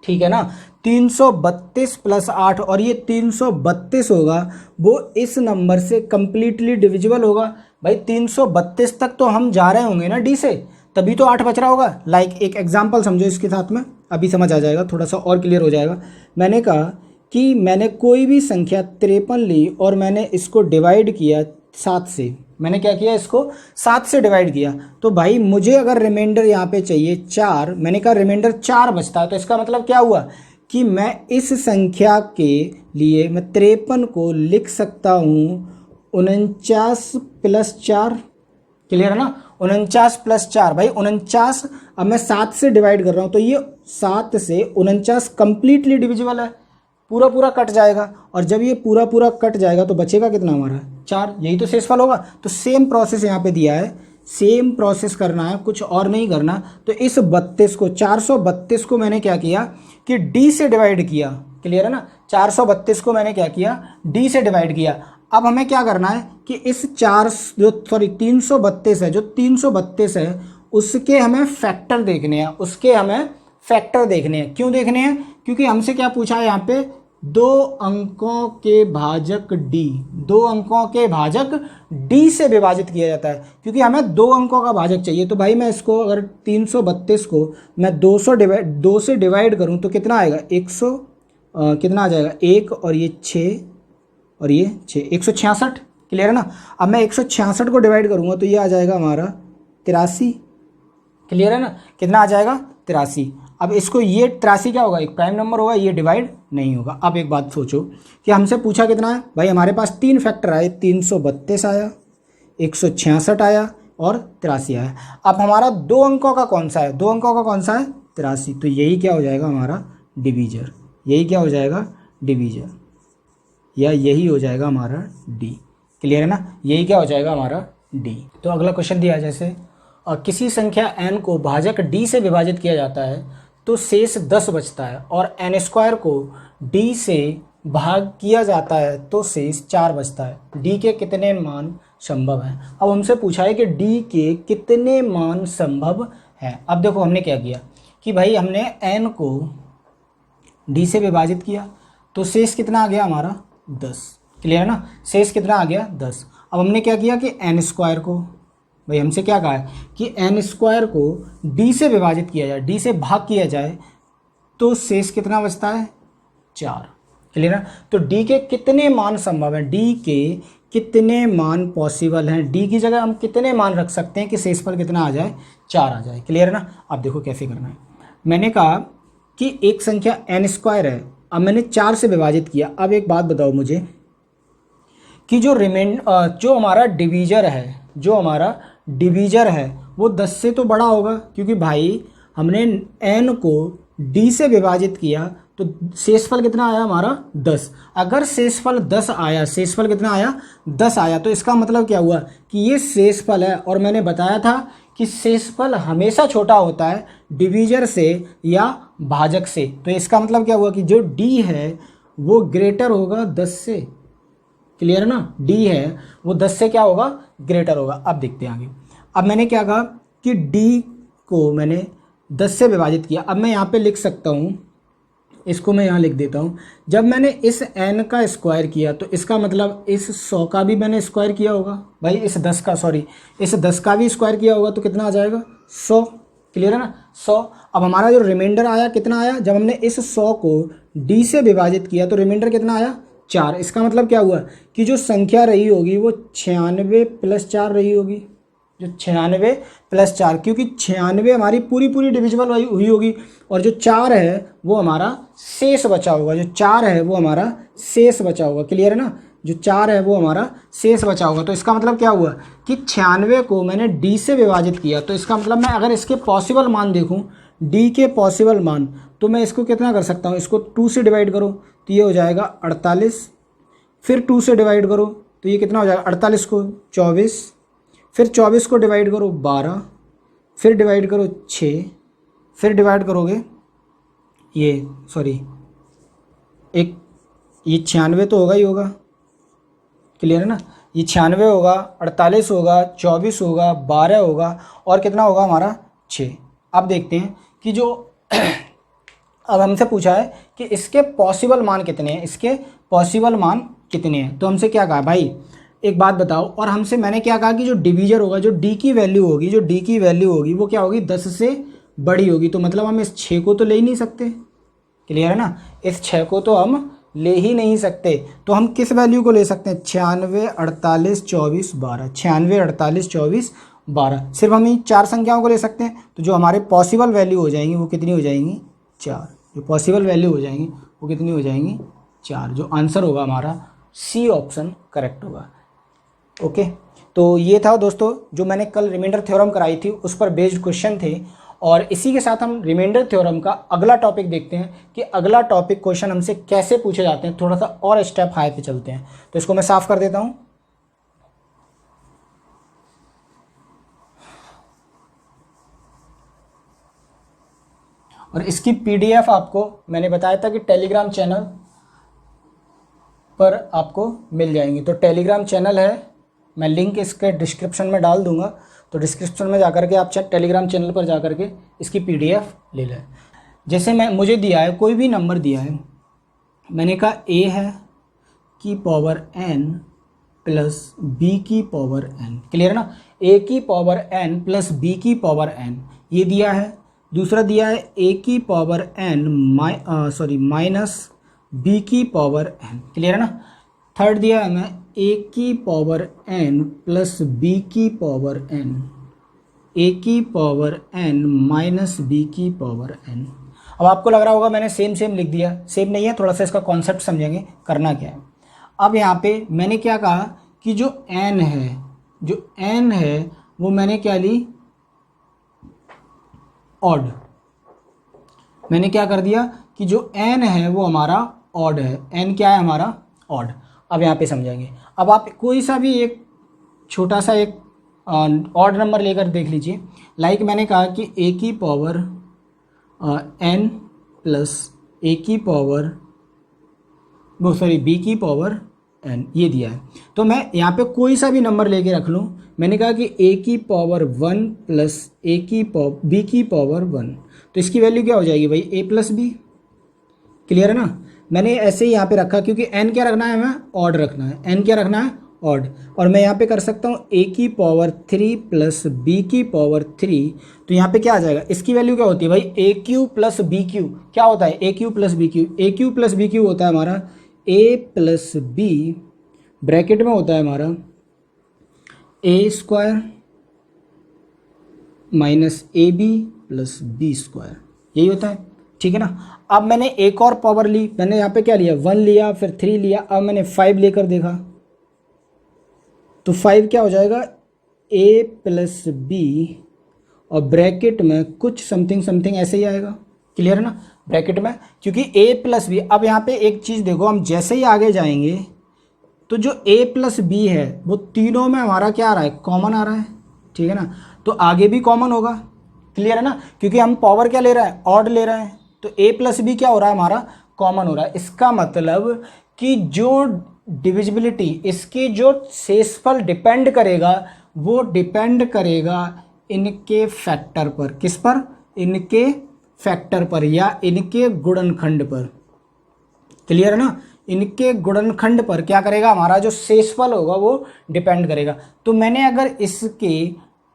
ठीक है ना, 332 प्लस 8, और ये 332 होगा वो इस नंबर से कंप्लीटली डिविजिबल होगा। भाई 332 तक तो हम जा रहे होंगे ना d से, तभी तो 8 बच रहा होगा। लाइक एक एग्जांपल समझो इसके साथ में, अभी समझ आ जाएगा, थोड़ा सा और क्लियर हो जाएगा। मैंने कहा कि मैंने कोई भी संख्या 53 ली और मैंने इसको डिवाइड किया 7 से। मैंने क्या किया, इसको 7 से डिवाइड किया, तो भाई मुझे अगर रिमाइंडर यहाँ पे चाहिए 4, मैंने कहा रिमाइंडर 4 बचता है। तो इसका मतलब क्या हुआ कि मैं इस संख्या के लिए मैं 53 को लिख सकता हूँ 49 प्लस 4। क्लियर है ना, 49 प्लस 4। भाई 49 अब मैं 7 से डिवाइड कर रहा हूँ तो ये 7 से 49 कंप्लीटली डिविजिबल है, पूरा पूरा कट जाएगा, और जब ये पूरा पूरा कट जाएगा तो बचेगा कितना हमारा, 4। यही तो शेषफल होगा। तो सेम प्रोसेस यहाँ पे दिया है, सेम प्रोसेस करना है, कुछ और नहीं करना। तो इस 32 को, 432 को मैंने क्या किया कि d से डिवाइड किया। क्लियर है ना, 432 को मैंने क्या किया, d से डिवाइड किया। अब हमें क्या करना है कि इस 332 है, जो 332 है उसके हमें फैक्टर देखने हैं, क्यों देखने हैं, क्योंकि हमसे क्या पूछा है यहाँ पे, 2 अंकों के भाजक d, 2 अंकों के भाजक d से विभाजित किया जाता है, क्योंकि हमें 2 अंकों का भाजक चाहिए। तो भाई मैं इसको अगर 332 को मैं 2 से डिवाइड करूं तो कितना आएगा, 100 कितना आ जाएगा, 1 और ये 6 और ये 6, 166। क्लियर है ना। अब मैं 166 को डिवाइड करूँगा तो ये आ जाएगा हमारा 83, क्लियर है ना। कितना आ जाएगा 83। अब इसको ये 83 क्या होगा, एक प्राइम नंबर होगा, ये डिवाइड नहीं होगा। अब एक बात सोचो कि हमसे पूछा कितना है भाई, हमारे पास 3 फैक्टर आए, 332 आया, 166 आया और 83 आया। अब हमारा 2 अंकों का कौन सा है, 2 अंकों का कौन सा है 83, तो यही क्या हो जाएगा हमारा डिवीजर, यही क्या हो जाएगा डिवीजर, या यही हो जाएगा हमारा डी, क्लियर है ना, यही क्या हो जाएगा हमारा डी। तो अगला क्वेश्चन दिया जैसे किसी संख्या n को भाजक d से विभाजित किया जाता है तो शेष 10 बचता है, और n स्क्वायर को d से भाग किया जाता है तो शेष 4 बचता है। d के कितने मान संभव हैं। अब हमसे पूछा है कि d के कितने मान संभव हैं। अब देखो हमने क्या किया कि भाई हमने n को d से विभाजित किया तो शेष कितना आ गया हमारा 10, क्लियर है ना, शेष कितना आ गया 10। अब हमने क्या किया कि n स्क्वायर को, भाई हमसे क्या कहा है कि n स्क्वायर को d से विभाजित किया जाए, d से भाग किया जाए तो शेष कितना बचता है 4, क्लियर है। तो d के कितने मान संभव हैं, d के कितने मान पॉसिबल हैं, d की जगह हम कितने मान रख सकते हैं कि शेषफल कितना आ जाए 4 आ जाए, क्लियर है ना। अब देखो कैसे करना है। मैंने कहा कि एक संख्या n स्क्वायर है, अब मैंने 4 से विभाजित किया। अब एक बात बताओ मुझे कि जो हमारा डिवीजर है, जो हमारा डिवीजर है वो 10 से तो बड़ा होगा, क्योंकि भाई हमने n को d से विभाजित किया तो शेषफल कितना आया हमारा 10। अगर शेषफल 10 आया, शेषफल कितना आया 10 आया, तो इसका मतलब क्या हुआ कि ये शेषफल है। और मैंने बताया था कि शेषफल हमेशा छोटा होता है डिवीजर से या भाजक से, तो इसका मतलब क्या हुआ कि जो d है वो ग्रेटर होगा 10 से, क्लियर है ना, d है वो 10 से क्या होगा ग्रेटर होगा। अब देखते हैं आगे। अब मैंने क्या कहा कि d को मैंने 10 से विभाजित किया। अब मैं यहाँ पे लिख सकता हूँ, इसको मैं यहाँ लिख देता हूँ, जब मैंने इस n का स्क्वायर किया तो इसका मतलब इस 100 का भी मैंने स्क्वायर किया होगा, भाई इस 10 का, सॉरी इस 10 का भी स्क्वायर किया होगा, तो कितना आ जाएगा 100, क्लियर है ना 100। अब हमारा जो रिमाइंडर आया कितना आया, जब हमने इस 100 को d से विभाजित किया तो रिमाइंडर कितना आया 4। इसका मतलब क्या हुआ कि जो संख्या रही होगी वो 96 + 4 रही होगी, जो 96 + 4, क्योंकि 96 हमारी पूरी डिविजिबल हुई होगी, और जो 4 है वो हमारा शेष बचा होगा, जो 4 है वो हमारा शेष बचा होगा, क्लियर है ना, जो 4 है वो हमारा शेष बचा होगा। तो इसका मतलब क्या हुआ कि 96 को मैंने d से विभाजित किया, तो इसका मतलब मैं अगर इसके पॉसिबल मान देखूं, d के पॉसिबल मान, तो मैं इसको कितना कर सकता हूं, इसको 2 से डिवाइड करो तो ये हो जाएगा 48, फिर 2 से डिवाइड करो तो ये कितना हो जाएगा 48 को 24, फिर 24 को डिवाइड करो 12, फिर डिवाइड करो 6, फिर डिवाइड करोगे ये ये 96 तो होगा ही होगा, क्लियर है ना, ये 96 होगा, 48 होगा, 24 होगा, 12 होगा और कितना होगा हमारा 6। अब देखते हैं कि जो अब हमसे पूछा है कि इसके पॉसिबल मान कितने हैं, इसके पॉसिबल मान कितने हैं। तो हमसे क्या कहा भाई एक बात बताओ, और हमसे मैंने क्या कहा कि जो डिवीजर होगा, जो d की वैल्यू होगी, जो d की वैल्यू होगी वो क्या होगी 10 से बड़ी होगी। तो मतलब हम इस 6 को तो ले ही नहीं सकते, क्लियर है ना, इस 6 को तो हम ले ही नहीं सकते। तो हम किस वैल्यू को ले सकते हैं 96, 48, 24, 12, 96, 48, 24, 12, सिर्फ हम इन 4 संख्याओं को ले सकते हैं। तो जो हमारे पॉसिबल वैल्यू हो जाएंगी वो कितनी हो जाएंगी 4, जो पॉसिबल वैल्यू हो जाएंगी वो कितनी हो जाएंगी 4। जो आंसर होगा हमारा सी ऑप्शन करेक्ट होगा। ओके, तो ये था दोस्तों जो मैंने कल रिमाइंडर थ्योरम कराई थी, उस पर बेस्ड क्वेश्चन थे। और इसी के साथ हम रिमाइंडर थ्योरम का अगला टॉपिक देखते हैं कि अगला टॉपिक क्वेश्चन हमसे कैसे पूछे जाते हैं। थोड़ा सा और स्टेप हाई पे चलते हैं, तो इसको मैं साफ कर देता हूँ। और इसकी PDF आपको मैंने बताया था कि टेलीग्राम चैनल पर आपको मिल जाएंगी। तो टेलीग्राम चैनल है, मैं लिंक इसके डिस्क्रिप्शन में डाल दूंगा, तो डिस्क्रिप्शन में जाकर के आप टेलीग्राम चैनल पर जाकर के इसकी PDF ले लें। जैसे मुझे दिया है कोई भी नंबर दिया है, मैंने कहा a है की पावर n प्लस b की पावर n, क्लियर है ना, a की पावर n प्लस b की पावर n ये दिया है। दूसरा दिया है a की पावर n माइनस b की पावर n, क्लियर है ना। थर्ड दिया है हमें ए की पावर n प्लस बी की पावर n, ए की पावर n माइनस बी की पावर n। अब आपको लग रहा होगा मैंने सेम सेम लिख दिया, सेम नहीं है, थोड़ा सा इसका कॉन्सेप्ट समझेंगे करना क्या है। अब यहाँ पे मैंने क्या कहा कि जो n है, जो n है वो मैंने क्या ली, ऑड। मैंने क्या कर दिया कि जो n है वो हमारा ऑड है, n क्या है हमारा ऑड। अब यहाँ पे समझेंगे। अब आप कोई सा भी एक छोटा सा एक ऑड नंबर लेकर देख लीजिए। लाइक मैंने कहा कि a की पावर n प्लस a की पावर b की पावर n ये दिया है। तो मैं यहाँ पे कोई सा भी नंबर लेके रख लूँ। मैंने कहा कि a की पावर 1 प्लस b की पावर 1, तो इसकी वैल्यू क्या हो जाएगी भाई, a प्लस बी। क्लियर है ना। मैंने ऐसे ही यहाँ पे रखा क्योंकि n क्या रखना है, हमें ऑड रखना है, n क्या रखना है ऑड। और मैं यहाँ पे कर सकता हूँ a की पावर 3 प्लस b की पावर 3, तो यहाँ पे क्या आ जाएगा, इसकी वैल्यू क्या होती है भाई, ए क्यू प्लस बी क्यू। क्या होता है, ए क्यू प्लस बी क्यू। ए क्यू प्लस बी क्यू होता है हमारा a प्लस बी, ब्रैकेट में होता है हमारा A square minus A B plus B square, यही होता है। ठीक है ना। अब मैंने एक और पावर ली, मैंने यहाँ पे क्या लिया, 1 लिया, फिर 3 लिया, अब मैंने 5 लेकर देखा तो 5 क्या हो जाएगा, a प्लस बी और ब्रैकेट में कुछ समथिंग समथिंग ऐसे ही आएगा। क्लियर है ना, ब्रैकेट में, क्योंकि a प्लस बी। अब यहाँ पे एक चीज़ देखो, हम जैसे ही आगे जाएंगे तो जो a प्लस बी है वो तीनों में हमारा क्या आ रहा है, कॉमन आ रहा है। ठीक है ना, तो आगे भी कॉमन होगा। क्लियर है ना, क्योंकि हम पावर क्या ले रहे हैं, ऑड ले रहे हैं, तो a प्लस बी क्या हो रहा है हमारा, कॉमन हो रहा है। इसका मतलब कि जो डिविजिबिलिटी, इसकी जो शेषफल डिपेंड करेगा वो डिपेंड करेगा इनके फैक्टर पर। किस पर, इनके फैक्टर पर या इनके गुणनखंड पर। क्लियर है ना, इनके गुणनखंड पर क्या करेगा, हमारा जो शेषफल होगा वो डिपेंड करेगा। तो मैंने अगर इसके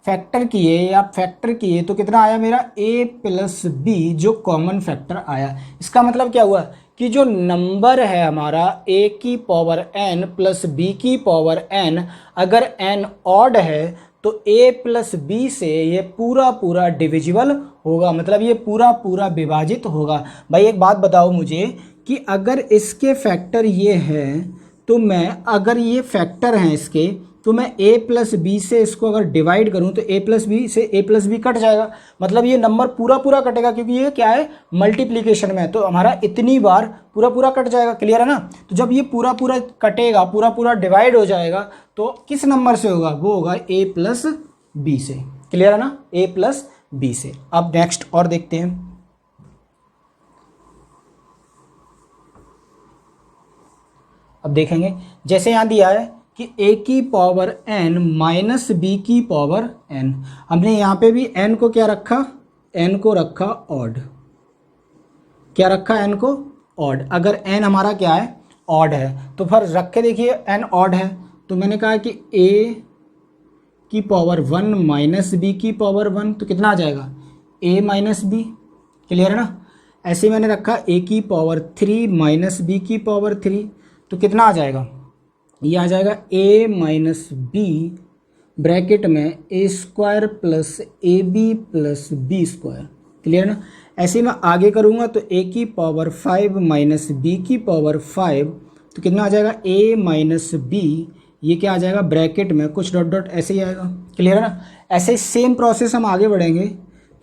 फैक्टर किए या फैक्टर किए तो कितना आया मेरा, a प्लस बी, जो कॉमन फैक्टर आया। इसका मतलब क्या हुआ कि जो नंबर है हमारा a की पावर n प्लस b की पावर n, अगर n ऑड है तो a प्लस बी से ये पूरा पूरा डिविजिबल होगा, मतलब ये पूरा पूरा विभाजित होगा। भाई एक बात बताओ मुझे कि अगर इसके फैक्टर ये हैं तो मैं, अगर ये फैक्टर हैं इसके, तो मैं a प्लस बी से इसको अगर डिवाइड करूं तो a प्लस बी से a प्लस बी कट जाएगा, मतलब ये नंबर पूरा पूरा कटेगा, क्योंकि ये क्या है, मल्टीप्लिकेशन में है, तो हमारा इतनी बार पूरा पूरा कट जाएगा। क्लियर है ना। तो जब ये पूरा पूरा कटेगा, पूरा पूरा डिवाइड हो जाएगा, तो किस नंबर से होगा, वो होगा a प्लस बी से। क्लियर है ना, a प्लस बी से। अब नेक्स्ट और देखते हैं। अब देखेंगे, जैसे यहाँ दिया है कि a की पावर n माइनस b की पावर n, हमने यहाँ पे भी n को क्या रखा, n को रखा ऑड। क्या रखा, n को ऑड। अगर n हमारा क्या है, ऑड है, तो फिर रख के देखिए n ऑड है, तो मैंने कहा कि a की पावर 1 माइनस b की पावर 1, तो कितना आ जाएगा, a माइनस बी। क्लियर है ना। ऐसे ही मैंने रखा a की पावर 3 माइनस b की पावर 3, तो कितना आ जाएगा, ये आ जाएगा a माइनस बी, ब्रैकेट में a square plus A B plus B square. Clear ना। ऐसे ही मैं आगे करूँगा तो a की पावर 5 माइनस b की पावर 5, तो कितना आ जाएगा, a माइनस बी, ये क्या आ जाएगा, ब्रैकेट में कुछ डॉट डॉट ऐसे ही आएगा। क्लियर है ना। ऐसे सेम प्रोसेस हम आगे बढ़ेंगे,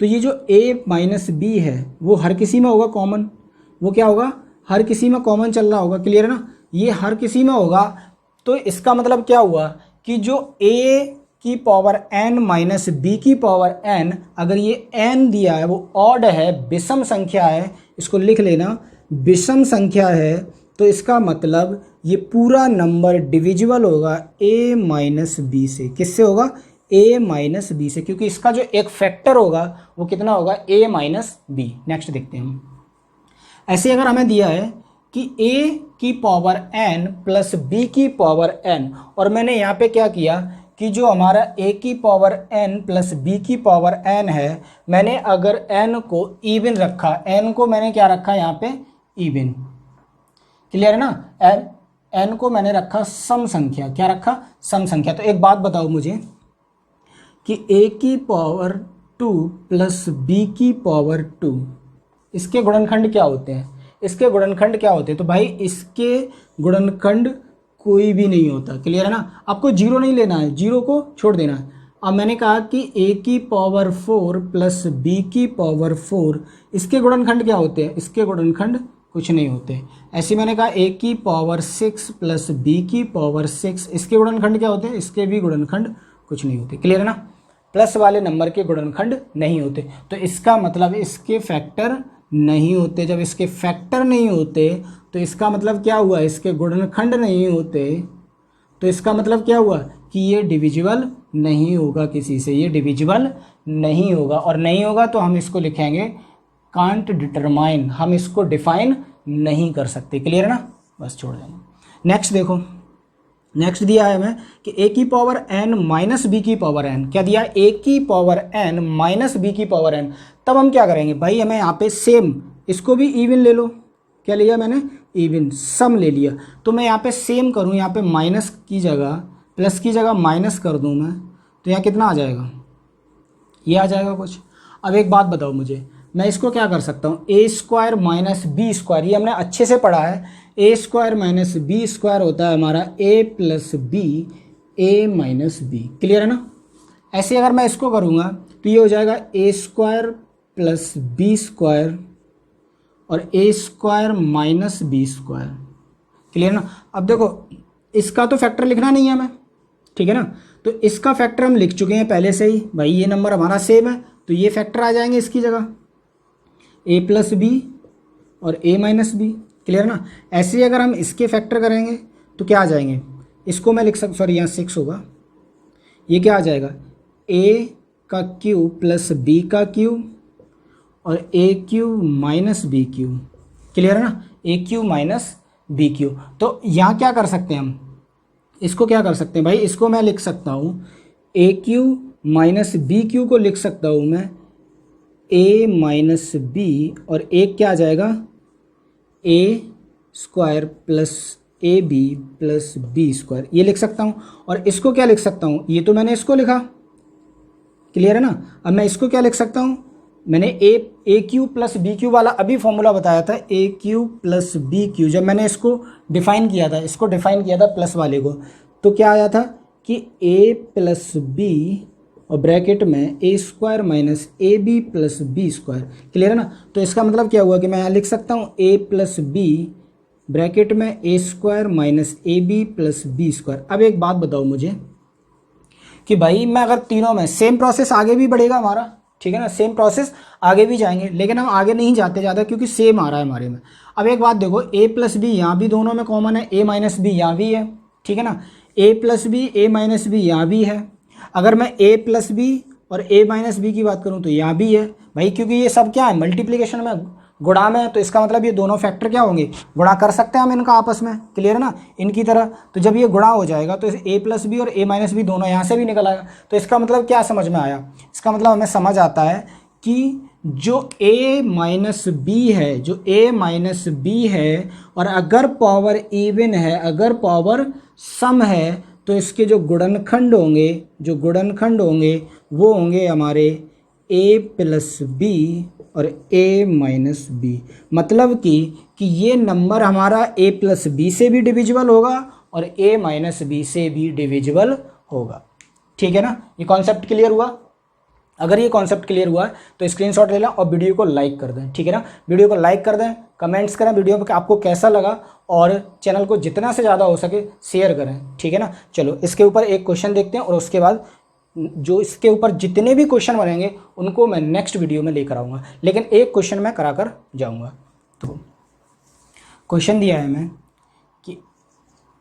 तो ये जो a माइनस बी है वो हर किसी में होगा कॉमन, वो क्या होगा, हर किसी में कॉमन चल रहा होगा। क्लियर है ना, ये हर किसी में होगा, तो इसका मतलब क्या हुआ कि जो a की पावर n माइनस बी की पावर n, अगर ये n दिया है वो ऑड है, विषम संख्या है, इसको लिख लेना, विषम संख्या है, तो इसका मतलब ये पूरा नंबर डिविजिबल होगा a माइनस बी से। किससे होगा, a माइनस बी से, क्योंकि इसका जो एक फैक्टर होगा वो कितना होगा, a माइनस बी। नेक्स्ट देखते हैं हम। ऐसे अगर हमें दिया है कि a की पावर n प्लस b की पावर n, और मैंने यहाँ पे क्या किया कि जो हमारा a की पावर n प्लस b की पावर n है, मैंने अगर n को इवन रखा, n को मैंने क्या रखा यहाँ पे, इवन। क्लियर है ना, एन को मैंने रखा सम संख्या। क्या रखा? सम संख्या। तो एक बात बताओ मुझे कि ए की पावर 2 प्लस बी की पावर 2 इसके गुणनखंड क्या होते हैं? इसके गुणनखंड क्या होते हैं? तो भाई इसके गुणनखंड कोई भी नहीं होता। क्लियर है ना? आपको जीरो नहीं लेना है, जीरो को छोड़ देना है। अब मैंने कहा कि ए की पावर 4 प्लस बी की पावर 4 इसके गुणनखंड क्या होते हैं? इसके गुणनखंड कुछ नहीं होते। ऐसे मैंने कहा ए की पावर 6 प्लस बी की पावर 6 इसके गुणनखंड क्या होते हैं? इसके भी गुणनखंड कुछ नहीं होते। क्लियर है ना? प्लस वाले नंबर के गुणनखंड नहीं होते। तो इसका मतलब इसके फैक्टर नहीं होते। जब इसके फैक्टर नहीं होते तो इसका मतलब क्या हुआ? इसके गुणनखंड नहीं होते तो इसका मतलब क्या हुआ कि ये डिविजिबल नहीं होगा किसी से, ये डिविजिबल नहीं होगा। और नहीं होगा तो हम इसको लिखेंगे कांट डिटरमाइन, हम इसको डिफाइन नहीं कर सकते। क्लियर है ना? बस छोड़ देंगे। नेक्स्ट देखो, नेक्स्ट दिया है हमें कि ए की पावर एन माइनस बी की पावर एन। क्या दिया? ए की पावर एन माइनस बी की पावर एन। तब हम क्या करेंगे भाई? हमें यहाँ पे सेम, इसको भी इवन ले लो। क्या लिया मैंने? इवन, सम ले लिया। तो मैं यहाँ पे सेम करूँ, यहाँ पे माइनस की जगह प्लस की जगह माइनस कर दूँ मैं, तो यहाँ कितना आ जाएगा? ये आ जाएगा कुछ। अब एक बात बताओ मुझे, मैं इसको क्या कर सकता हूँ? ए स्क्वायर माइनस बी स्क्वायर, ये हमने अच्छे से पढ़ा है। ए स्क्वायर माइनस बी स्क्वायर होता है हमारा ए प्लस बी, ए माइनस बी। क्लियर है ना? ऐसे अगर मैं इसको करूँगा तो ये हो जाएगा A square plus B square और A square minus B square. Clear ना? अब देखो, इसका तो फैक्टर लिखना नहीं है हमें, ठीक है ना? तो इसका फैक्टर हम लिख चुके हैं पहले से ही। भाई ये नंबर हमारा सेम है तो ये फैक्टर आ जाएंगे इसकी जगह, ए प्लस बी और ए माइनस बी। क्लियर ना? ऐसे ही अगर हम इसके फैक्टर करेंगे तो क्या आ जाएंगे? इसको मैं लिख सकता, सॉरी यहाँ 6 होगा, ये क्या आ जाएगा? ए का क्यू प्लस बी का क्यू और A cube minus B cube. Clear है ना? A cube minus B cube. तो यहाँ क्या कर सकते हैं हम? इसको क्या कर सकते हैं भाई? इसको मैं लिख सकता हूँ ए क्यू माइनस बी क्यू को लिख सकता हूँ मैं ए माइनस बी और एक क्या आ जाएगा? A square plus A B plus B square, ये लिख सकता हूँ। और इसको क्या लिख सकता हूँ? ये तो मैंने इसको लिखा। क्लियर है ना? अब मैं इसको क्या लिख सकता हूँ? मैंने ए क्यू प्लस बी क्यू वाला अभी फॉर्मूला बताया था, ए क्यू प्लस बी क्यू। जब मैंने इसको डिफाइन किया था, इसको डिफाइन किया था प्लस वाले को, तो क्या आया था कि ए प्लस बी और ब्रैकेट में A square minus A B plus B square. Clear है ना? तो इसका मतलब क्या हुआ कि मैं यहाँ लिख सकता हूँ ए प्लस बी ब्रैकेट में A square minus A B plus B square. अब एक बात बताओ मुझे कि भाई मैं अगर तीनों में सेम प्रोसेस आगे भी बढ़ेगा हमारा, ठीक है ना? सेम प्रोसेस आगे भी जाएंगे, लेकिन हम आगे नहीं जाते ज़्यादा क्योंकि सेम आ रहा है हमारे में। अब एक बात देखो, ए प्लस बी यहाँ भी दोनों में कॉमन है, ए माइनस बी यहाँ भी है, ठीक है ना? ए प्लस बी ए माइनस बी यहाँ भी है। अगर मैं ए प्लस बी और ए माइनस बी की बात करूँ तो यहाँ भी है भाई, क्योंकि ये सब क्या है? मल्टीप्लीकेशन में, गुणा में है। तो इसका मतलब ये दोनों फैक्टर क्या होंगे? गुणा कर सकते हैं हम इनका आपस में। क्लियर है ना? इनकी तरह। तो जब ये गुणा हो जाएगा तो ए प्लस बी और ए माइनस बी दोनों यहाँ से भी निकल आएगा। तो इसका मतलब क्या समझ में आया? इसका मतलब हमें समझ आता है कि जो ए माइनस बी है, जो ए माइनस बी है, और अगर पावर इवन है, अगर पावर सम है, तो इसके जो गुणनखंड होंगे, जो गुणनखंड होंगे वो होंगे हमारे ए प्लस बी और ए माइनस बी। मतलब कि ये नंबर हमारा ए प्लस बी से भी डिविजिबल होगा और ए माइनस बी से भी डिविजिबल होगा। ठीक है ना? ये कॉन्सेप्ट क्लियर हुआ? अगर ये कॉन्सेप्ट क्लियर हुआ है तो स्क्रीनशॉट ले लें और वीडियो को लाइक कर दें। ठीक है ना? वीडियो को लाइक कर दें, कमेंट्स करें वीडियो पर आपको कैसा लगा, और चैनल को जितना से ज़्यादा हो सके शेयर करें। ठीक है ना? चलो इसके ऊपर एक क्वेश्चन देखते हैं और उसके बाद जो इसके ऊपर जितने भी क्वेश्चन बनेंगे उनको मैं नेक्स्ट वीडियो में लेकर आऊँगा, लेकिन एक क्वेश्चन मैं करा कर जाऊँगा। तो क्वेश्चन दिया है मैं कि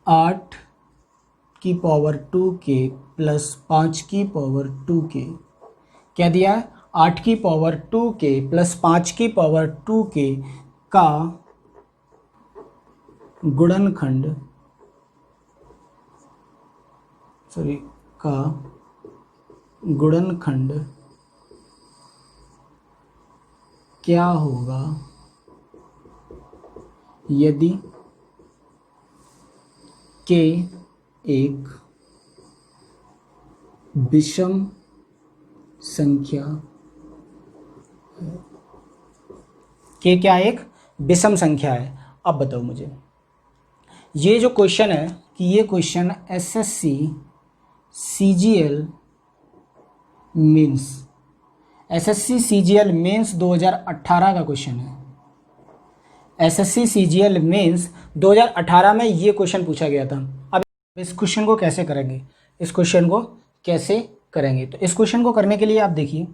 8 की पावर 2k प्लस 5 की पावर 2k। क्या दिया है? 8 की पावर 2k प्लस 5 की पावर 2k का गुणनखंड, सॉरी, का गुणनखंड क्या होगा यदि के एक विषम संख्या है। के क्या एक विषम संख्या है। अब बताओ मुझे, ये जो क्वेश्चन है कि ये क्वेश्चन एसएससी सीजीएल मेंस 2018 का क्वेश्चन है। एसएससी सीजीएल मेंस 2018 में ये क्वेश्चन पूछा गया था। अब इस क्वेश्चन को कैसे करेंगे, तो इस क्वेश्चन को करने के लिए आप देखिए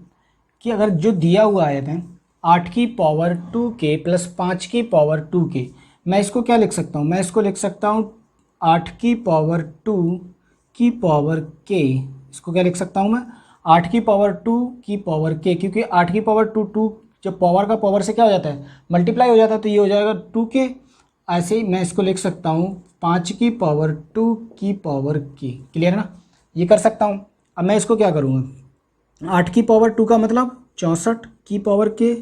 कि अगर जो दिया हुआ आया था 8 की पावर 2k प्लस 5 की पावर 2k, मैं इसको क्या लिख सकता हूँ, मैं इसको लिख सकता हूँ 8 की पावर 2 की पावर k। इसको क्या लिख सकता हूँ मैं, 8 की पावर 2 की पावर k, क्योंकि 8 की पावर 2 जब पावर का पावर से क्या हो जाता है, मल्टीप्लाई हो जाता है, तो ये हो जाएगा 2k। ऐसे ही मैं इसको लिख सकता हूँ 5 की पावर 2 की पावर k। क्लियर है ना, ये कर सकता हूँ। अब मैं इसको क्या करूँगा, 8 की पावर 2 का मतलब 64 की पावर k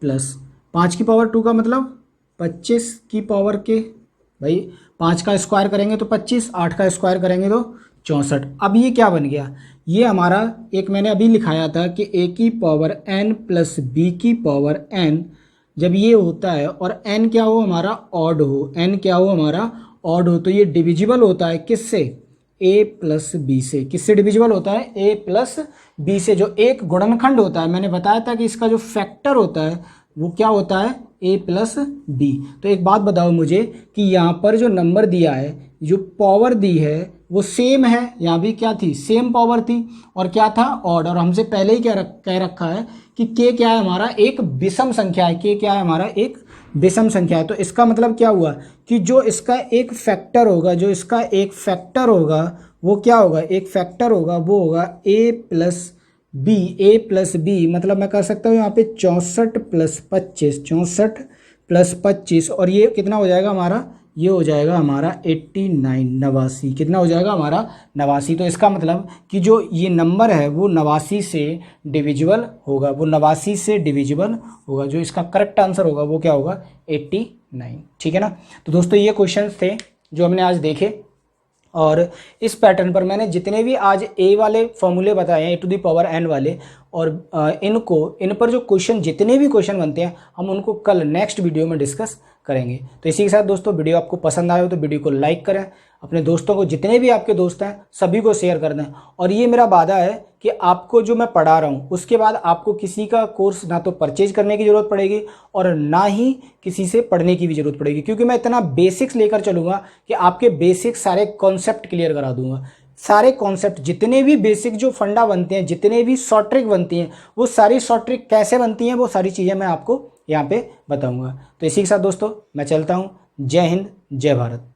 प्लस 5 की पावर 2 का मतलब 25 की पावर k। भाई 5 का स्क्वायर करेंगे तो 25, 8 का स्क्वायर करेंगे तो 64। अब ये क्या बन गया, ये हमारा एक मैंने अभी लिखाया था कि a की पावर n प्लस b की पावर n, जब ये होता है और n क्या हो हमारा ऑड हो, तो ये डिविजिबल होता है किससे, a प्लस बी से। किससे डिविजिबल होता है, a प्लस बी से। जो एक गुणनखंड होता है, मैंने बताया था कि इसका जो फैक्टर होता है वो क्या होता है, a प्लस बी। तो एक बात बताओ मुझे कि यहाँ पर जो नंबर दिया है, जो पावर दी है वो सेम है, यहाँ भी क्या थी, सेम पावर थी, और क्या था, ऑड। और हमसे पहले ही कह रखा है कि k क्या है हमारा, एक विषम संख्या है। k क्या है हमारा, एक विषम संख्या है। तो इसका मतलब क्या हुआ कि जो इसका एक फैक्टर होगा, वो क्या होगा, एक फैक्टर होगा, वो होगा a प्लस बी। मतलब मैं कर सकता हूँ यहाँ पे 64 प्लस 25, और ये कितना हो जाएगा हमारा, ये हो जाएगा हमारा 89। कितना हो जाएगा हमारा, 89। तो इसका मतलब कि जो ये नंबर है वो 89 से डिविजिबल होगा, जो इसका करेक्ट आंसर होगा वो क्या होगा, 89। ठीक है ना। तो दोस्तों ये क्वेश्चंस थे जो हमने आज देखे, और इस पैटर्न पर मैंने जितने भी आज ए वाले फॉर्मूले बताए हैं, a to the power n वाले, और इन पर जो जितने भी क्वेश्चन बनते हैं हम उनको कल नेक्स्ट वीडियो में डिस्कस करेंगे। तो इसी के साथ दोस्तों, वीडियो आपको पसंद आए हो तो वीडियो को लाइक करें, अपने दोस्तों को, जितने भी आपके दोस्त हैं सभी को शेयर कर दें। और ये मेरा वादा है कि आपको जो मैं पढ़ा रहा हूँ उसके बाद आपको किसी का कोर्स ना तो परचेज करने की ज़रूरत पड़ेगी और ना ही किसी से पढ़ने की भी ज़रूरत पड़ेगी, क्योंकि मैं इतना बेसिक्स लेकर चलूँगा कि आपके बेसिक सारे कॉन्सेप्ट क्लियर करा दूंगा। सारे कॉन्सेप्ट, जितने भी बेसिक जो फंडा बनते हैं, जितने भी शॉर्ट ट्रिक बनती हैं, वो सारी शॉर्ट ट्रिक कैसे बनती हैं, वो सारी चीज़ें मैं आपको यहाँ पे बताऊँगा। तो इसी के साथ दोस्तों मैं चलता हूँ। जय हिंद, जय भारत।